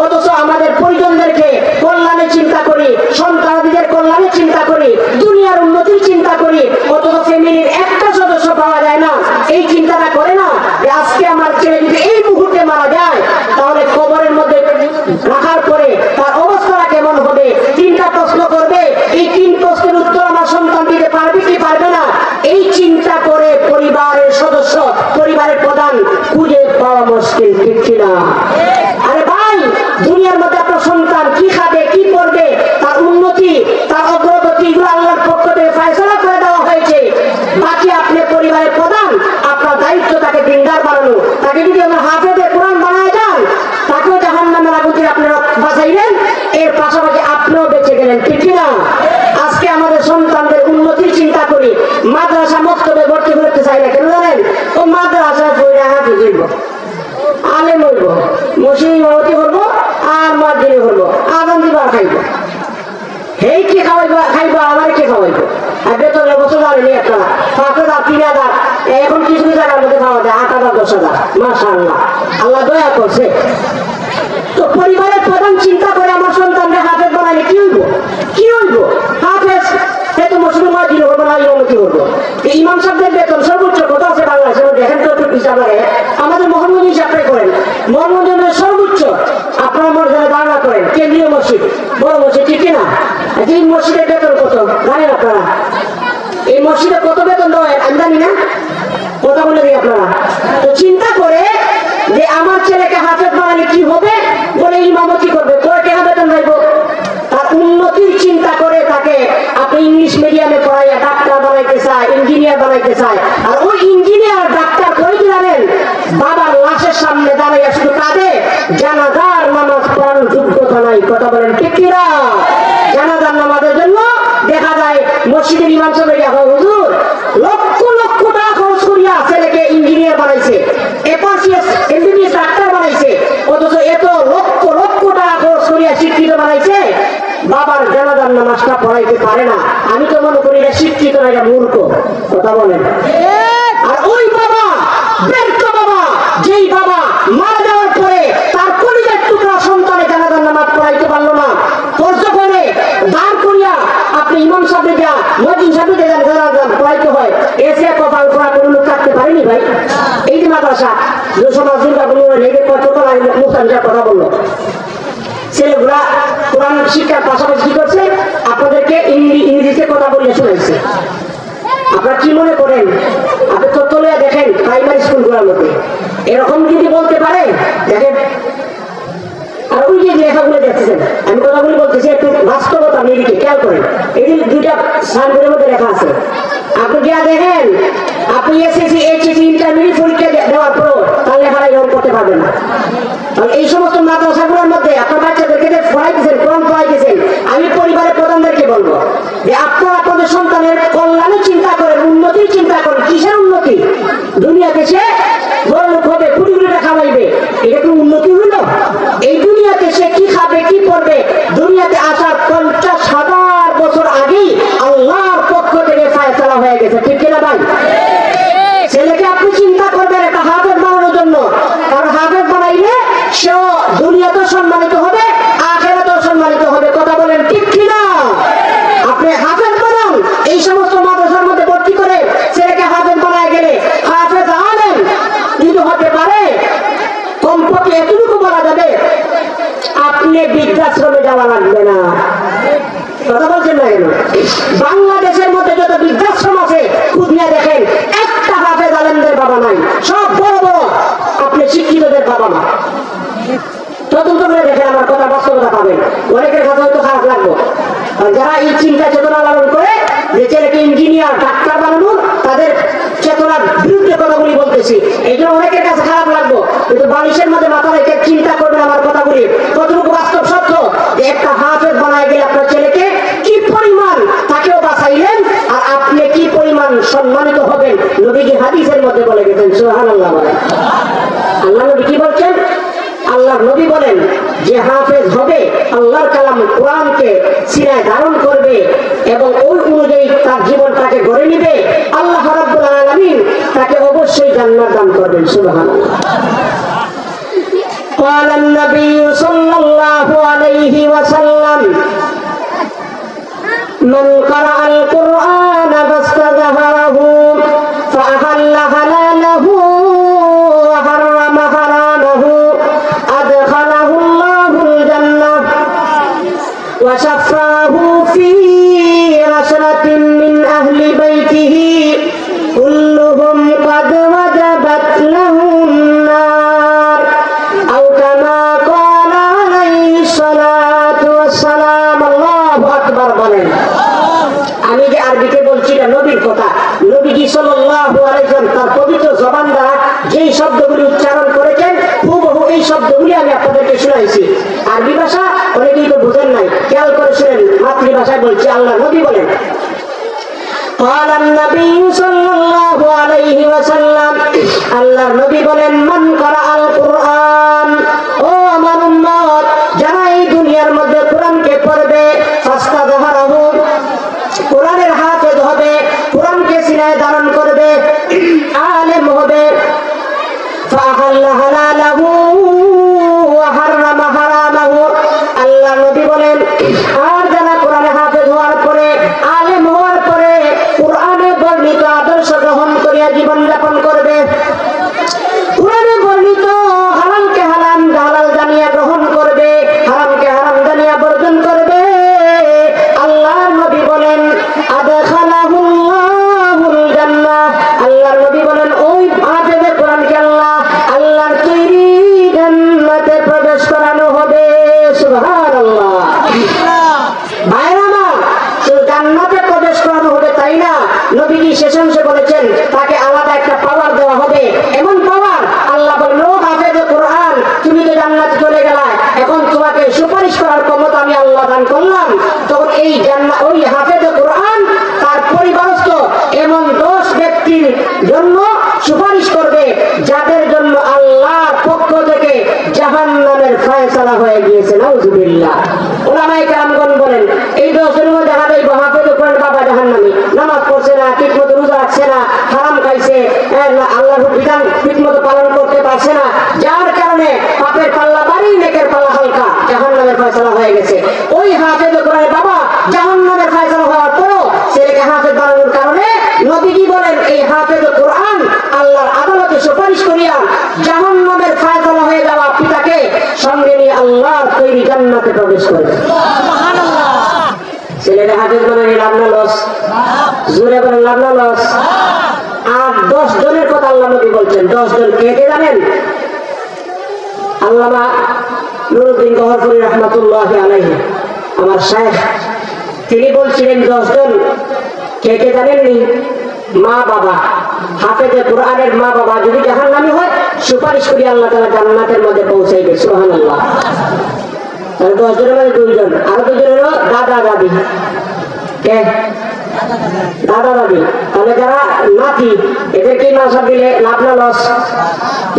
S1: অথচ আমাদের পরিজনদেরকে কল্যাণে চিন্তা করি, সন্তানদের কল্যাণে চিন্তা করি, দুনিয়ার উন্নতির চিন্তা করি, অথচ ফ্যামিলির একটা সদস্য পাওয়া যায় না এই চিন্তাটা করে না যে আজকে আমার ছেলে যদি এই মুহূর্তে মারা যায়, তাহলে কবরের মধ্যে রাখার পরে তার অবস্থাটা কেমন হবে? তিনটা প্রশ্ন করবে, এই তিন প্রশ্নের উত্তর আমার সন্তান দিতে পারবে কি পারবে না, এই চিন্তা করে পরিবারের সদস্য, পরিবারের প্রধান খুঁজে পাওয়া মুশকিল, ঠিক কিনা? আরে ভাই, দুনিয়ার মধ্যে আপনার সন্তান কি খাবে, কি পড়বে, তার উন্নতি, তার অগ্রগতি, এগুলো আল্লাহর পক্ষ থেকে ফয়সালা করে দেওয়া হয়েছে। বাকি আপনি পরিবারের প্রধান, আপনার দায়িত্ব তাকে দিনদার বানানো। তাকে যদি আমরা হাফেজে কোরআন বানায় যান, তাকেও জাহান্নামের আগুন থেকে আপনারা বাঁচাইলেন, এর পাশাপাশি আপনিও বেঁচে গেলেন, ঠিক কিনা? আজকে আমাদের সন্তানদের উন্নতির চিন্তা করি, মাদ্রাসা মক্তবে ভর্তি করতে চাই না, কেন জানেন? ও মাদ্রাসায় পড়ে হাফেজ হইব, আলেম হইব, মসজিদ ইমামতি করবো আর মুয়াজ্জিন করবো, আযান দিবা খাইব। এই কি খাইব, আমার কি খাওয়াইব? আর বেতন বছর জানেনি একটা 5,000 3,000, এখন কিছু জায়গার মধ্যে খাওয়া যায় 8,000 10,000। মাশাআল্লাহ, আল্লাহ দয়া করছে। তো পরিবারের প্রধান চিন্তা করে আমার সন্তানকে হাফেজ বানাইলে কি হইব? কি হইব? হাফেজ সে তো মুসলিম মুয়াজ্জিন করবো না, ইমামতি করবো। ইমাম সাহেবদের বেতন সর্বোচ্চ কত আছে বাংলাদেশে? দেখেন তো হিসাব লাগে। আমাদের মোহাম্মদ হিসাবটাই করেন, মোহাম্মদের সর্বোচ্চ আপনারা মর্যাদা ধারণা করেন, কেন্দ্রীয় মসজিদ, বড় মসজিদ, ঠিক কিনা? এই মসজিদের বেতন কত জানেন আপনারা? এই মসজিদে কত বেতন দেওয়া হয় আমি জানি না, কথা বলে দিই আপনারা। তো চিন্তা করে যে আমার ছেলেকে হাফেজ বানালে কি হবে, বলে ইমামতি করবে, কয় টাকা বেতন পাইব? তার উন্নতির চিন্তা করে তাকে আপনি ইংলিশ মিডিয়ামে পড়াইয়া ডাক্তার বানাইতে চায়, ইঞ্জিনিয়ার বানাইতে চায়। আর ওই ইঞ্জিনিয়ার ডাক্তার করে কি জানেন? বাবার লাশের সামনে দাঁড়াইয়া শুধু কাঁদে, জানাজার নামাজ পড়ানোর যোগ্যতা নাই। কথা বলেন ঠিক কিনা? জানাজার নামাজের জন্য দেখা যায় মসজিদের ইমাম সাহেব হুজুর লক্ষ লক্ষ টাকা খরচ করিয়া ছেলেকে এটা মূর্খ, কথা বলেন। আর ওই বাবা ব্যর্থ বাবা, যেই বাবা মারা যাওয়ার পরে তার কলিজার টুকরা সন্তানে জানাজার নামাজ পড়াইতে পারলো না, পর্যটনে দাঁড় করিয়া আপনি ইমাম সাহেব যা মজিন সাহেব জানাজার পড়াইতে হয়, এসে কপাল করা কোনো লোক কাটতে পারেনি ভাই। এই যে মাদ্রাসা সমাজ দুর্গা কোনো কথা বললো, ছেলেগুলা কোরআন শিক্ষার পাশাপাশি কি করছে, আপনাদেরকে ইংরেজিতে কথা বললে শোনাইছে। আপনারা কি মনে করেন, আপনি তথ্য লইয়া দেখেন প্রাইমারি স্কুলগুলোর মধ্যে এরকম যদি বলতে পারে দেখেন। আর ওই যে লেখাগুলো দেখতেছেন, আমি কথাগুলি বলতেছি একটু বাস্তবতা নিরিখে খেয়াল করেন। এই যে দুইটা সাইনবোর্ডের মধ্যে লেখা আছে, আপনি যা দেখেন, আপনি এসএসসি এইচএসসি ইন্টারমিডিয়েট পরীক্ষা দেওয়ার পর তার লেখাটা গ্রহণ করতে পারবেন না। এই সমস্ত মাদ্রাসাগুলোর মধ্যে আপনার বাচ্চাদেরকে যে পড়াইতেছেন, কোরআন পড়াইতেছেন, আমি পরিবারের প্রধানদেরকে বলবো যে আপনারা আপনাদের সন্তানের কল্যাণের চিন্তা করেন, উন্নতির চিন্তা করেন। কিসের উন্নতি? দুনিয়াতে সে বড় লোক হবে, কোটি কোটি টাকা পাইবে, এটা কি উন্নতি হইল? এই দুনিয়াতে সে কি খাবে, কি পড়বে, দুনিয়াতে আসার 50,000 বছর আগেই আল্লাহর পক্ষ থেকে ফায়সালা হয়ে গেছে, ঠিক কিনা ভাই? ছেলেকে আপনি চিন্তা করবেন একটা হাফেজ বানানোর জন্য, কারণ হাফেজ বানাইলে সেও দুনিয়াতেও সম্মানিত হবে, আখিরাতেও সম্মানিত হবে, কথা বলেন ঠিক কিনা? আপনি হাফেজ বানান, এই সমস্ত মাদ্রাসার মধ্যে ভর্তি করে ছেলেকে হাফেজ বানায় গেলে হাফেজ আলেম কিন্তু হতে পারে। কমপক্ষে এতটুকু বলা যাবে, আপনি বৃদ্ধাশ্রমে যাওয়া লাগবে না, কথা বলছেন না কেন? বাংলাদেশের মধ্যে যত বৃদ্ধাশ্রম আছে খুঁজিয়া দেখেন, একটা হাফেজ আলেমদের বাবা নাই, সব বড় বড় আপনি শিক্ষিতদের বাবা মা। তদন্ত করে দেখেন, আমার কথা বাস্তবতা পাবেন। অনেকের কাছে হয়তো খারাপ লাগলো, আর যারা এই চিন্তা চেতনা লালন করে যে ছেলেকে ইঞ্জিনিয়ার ডাক্তার বানানোর, তাদের চেতনার বিরুদ্ধে কথাগুলি বলতেছি, এই জন্য অনেকের কাছে খারাপ লাগলো, কিন্তু বালিশের মধ্যে মাথা রেখে চিন্তা করবেন আমার কথাগুলি কতটুকু বাস্তব সত্য। যে একটা হাফেজ বানায় গেলে আপনার ছেলেকে কি পরিমাণ তাকেও বাঁচাইলেন, আর আপনি কি পরিমাণ সম্মানিত হবেন। নবীজি হাদিসের মধ্যে বলে গেছেন, সুবহানাল্লাহ বলেন। আল্লাহ নবী কি বলছেন? আল্লাহ নবী বলেন যে হাফেজ হবে, আল্লাহর কালাম কোরআনকে সিনায় ধারণ করবে এবং ওই অনুযায়ী তার জীবনটাকে গড়ে নিবে, আল্লাহ রাব্বুল আলামিন তাকে অবশ্যই জান্নাত দান করবেন, সুবহানাল্লাহ। قال النبي صلى الله عليه وسلم من قرأ القرآن فاستظهره فأحل حلاله وحرم حرامه أدخله الله الجنة وشفاه في عشرة من أهل بيته كلهم قد وجبت لهم النار أو كما قال عليه الصلاة والسلام। الله أكبر বলেন। আমি যে আরবিতে বলছি না নবীর কথা, নবীজি সাল্লাল্লাহু আলাইহি ওয়াসাল্লাম তার পবিত্র জবান দ্বারা যেই শব্দগুলি উচ্চারণ করেছেন, হুবহু এই শব্দগুলি আমি আপনাদেরকে শোনাইছি। আরবি ভাষা অনেকেই তো বুঝেন নাই, খেয়াল করে শুনেন, মাতৃভাষায় বলছি। আল্লাহ নবী বলেন, قال النبي صلى الله عليه وسلم, আল্লাহ নবী বলেন, মান ক্বারাআল কুরআন, ও আমার উম্মত, যারা এই দুনিয়ার মধ্যে কোরআনকে পড়বে, ফাস্তাযহারাহু, কোরআনের হাফেজ হবে, কোরআনকে সিনায় ধারণ করবে, আলেম হবে, ফাআহাল্লা হালালাহু ওয়া হাররামা হারামাহু, আল্লাহ নবী বলেন, আর যারা কোরআনে হাফেজ হওয়ার পরে, আলেম হওয়ার পরে, কোরআনে বর্ণিত আদর্শ গ্রহণ করিয়া জীবন যাপন করবে, কোরআনে বর্ণিত হালালকে হালাল হালাল জানিয়া গ্রহণ করবে, হারামকে হারাম জানিয়া বর্জন করবে, আল্লাহর নবী বলেন, আদখালাহুল্লাহুল জান্নাহ, আল্লাহর নবী বলেন, ওই হাফেজে কোরআনকে আল্লাহর তৈরি জান্নাতে প্রবেশ করানো হবে, সুবহানাল্লাহ। ভাইরা আমার, শুধু জান্নাতে প্রবেশ করানো হবে তাই না, নবীজি শেষ অংশে বলেছেন তাকে আলাদা একটা পাওয়ার দেওয়া হবে, এমন পাওয়ার আল্লাহ বলেন, ও হাফেজে কোরআন, তুমি তো জান্নাতে চলে গেলা, এখন তোমাকে সুপারিশ করার ক্ষমতা আমি আল্লাহ দান করলাম। তখন এই জান্নাত, ওই হাফেজে কোরআন তার পরিবারস্থ এমন 10 ব্যক্তির জন্য সুপারিশ করবে, যাদের জন্য আল্লাহর পক্ষ থেকে জাহান্নামের ফয়সালা হয়ে গিয়েছে, নাউযুবিল্লাহ। উলামায়ে কেরামগণ বলেন, এই 10 জনের মধ্যে হাফেজ কোরআন বাবা জাহান্নামী, নামাজ পড়ছে না, পাইছে, আল্লাহর বিধান ঠিকমতো পালন করতে পারছে না, যার কারণে পাপের পাল্লা ভারী নেকের পাল্লা হালকা, জাহান্নামের ফয়সালা হয়ে গেছে। ওই হাফেজ কোরআনের বাবা জাহান্নামের ফয়সালা হওয়ার পরও ছেলেকে হাফেজ বানানোর কারণে নবীজি বলেন এই হাফেজ কোরআন আল্লাহর আদালতে সুপারিশ করিয়া জাহান্নামের ফয়সালা হয়ে যাওয়া পিতাকে সঙ্গে নিয়ে আল্লাহর তৈরি জান্নাতে প্রবেশ করবে। ছেলেটা হাফেজ বানানি লাভ না লস? জোরে বলেন লাভ না লস? আর 10 জনের কথা আল্লাহ নবী বলছেন। 10 জন কে কে জানেন? আল্লামা নুরুদ্দিন গহরপুরি রহমাতুল্লাহি আলাইহি আমার শায়েখ, তিনি বলছিলেন 10 জন কে কে জানেননি? মা বাবা, হাফেজে কোরআনের মা বাবা যদি জাহান্নামী হয় সুপারিশ করি আল্লাহ তাআলা জান্নাতের মধ্যে পৌঁছাইবে। সুবহানাল্লাহ। তাহলে 10 জনের মধ্যে 2 জন, আর 2 জন হলো দাদা দাদি। কে? দাদা দাদি। তাহলে যারা নাতি এদেরকে মাসাব দিলে লাভ না লস?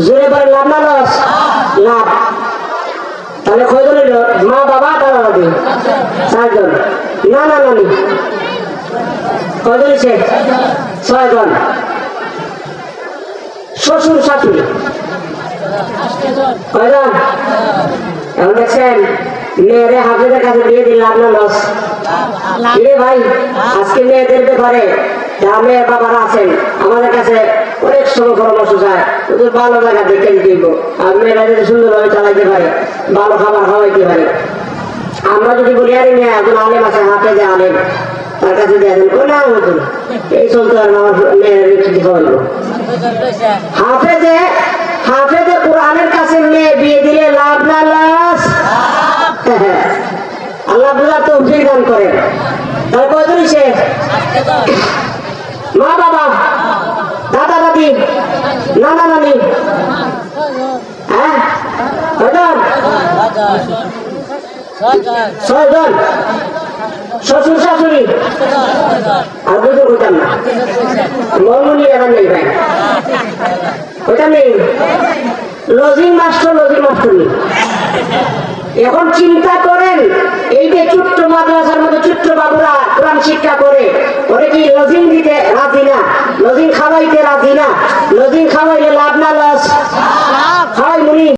S1: জোরে বলেন লাভ না লস? লাভ। তাহলে কয়জন হইল? মা বাবা দাদা দাদি 4 জন। নানা নানি কয়জন হয়েছে? 6 জন। শ্বশুর শাশুড়ি কয়জন? এখন দেখছেন মেয়েরে হাফেজের কাছে দিয়ে দিন লাভ না লস? রে ভাই, আজকে মেয়েদের ব্যাপারে যারা মেয়ের বাবারা আছেন আমাদের কাছে অনেক সময় পরামর্শ চায়, ওদের ভালো জায়গা দেখে দিব, আর মেয়েরা যদি সুন্দরভাবে চালাইতে পারে, ভালো খাবার খাওয়াইতে পারে। আমরা যদি বলি আরে মেয়ে একজন আলেম আছে, হাফেজে আলেম, তার কাছে দিয়ে দেন, না হতো না, এই চলতে আর আমার মেয়ের কি খাওয়াইবো? হাফেজে কোরআনের কাছে মেয়ে বিয়ে দিলে লাভ না লস? আল্লাহ বুঝার তৌফিক দান করেন। তাহলে কয়জন হইছে? মা বাবা, দাদা দাদি, নানা নানি, হ্যাঁ কয়জন? 6 জন। শ্বশুর শাশুড়ি আর 2 জন কইতাম না, মর্মনি এখন নেই ভাই, ওইটা নেই। লজিং মাস্টার নেই। এখন চিন্তা করেন, এই যে ছোট্ট মাদ্রাসার মধ্যে ছোট্ট বাবুরা কোরআন শিক্ষা করে, ওরা কি লজিং দিতে রাজি না? লজিং খাওয়াইতে রাজি না? লজিং খাওয়াইলে লাভ না লস?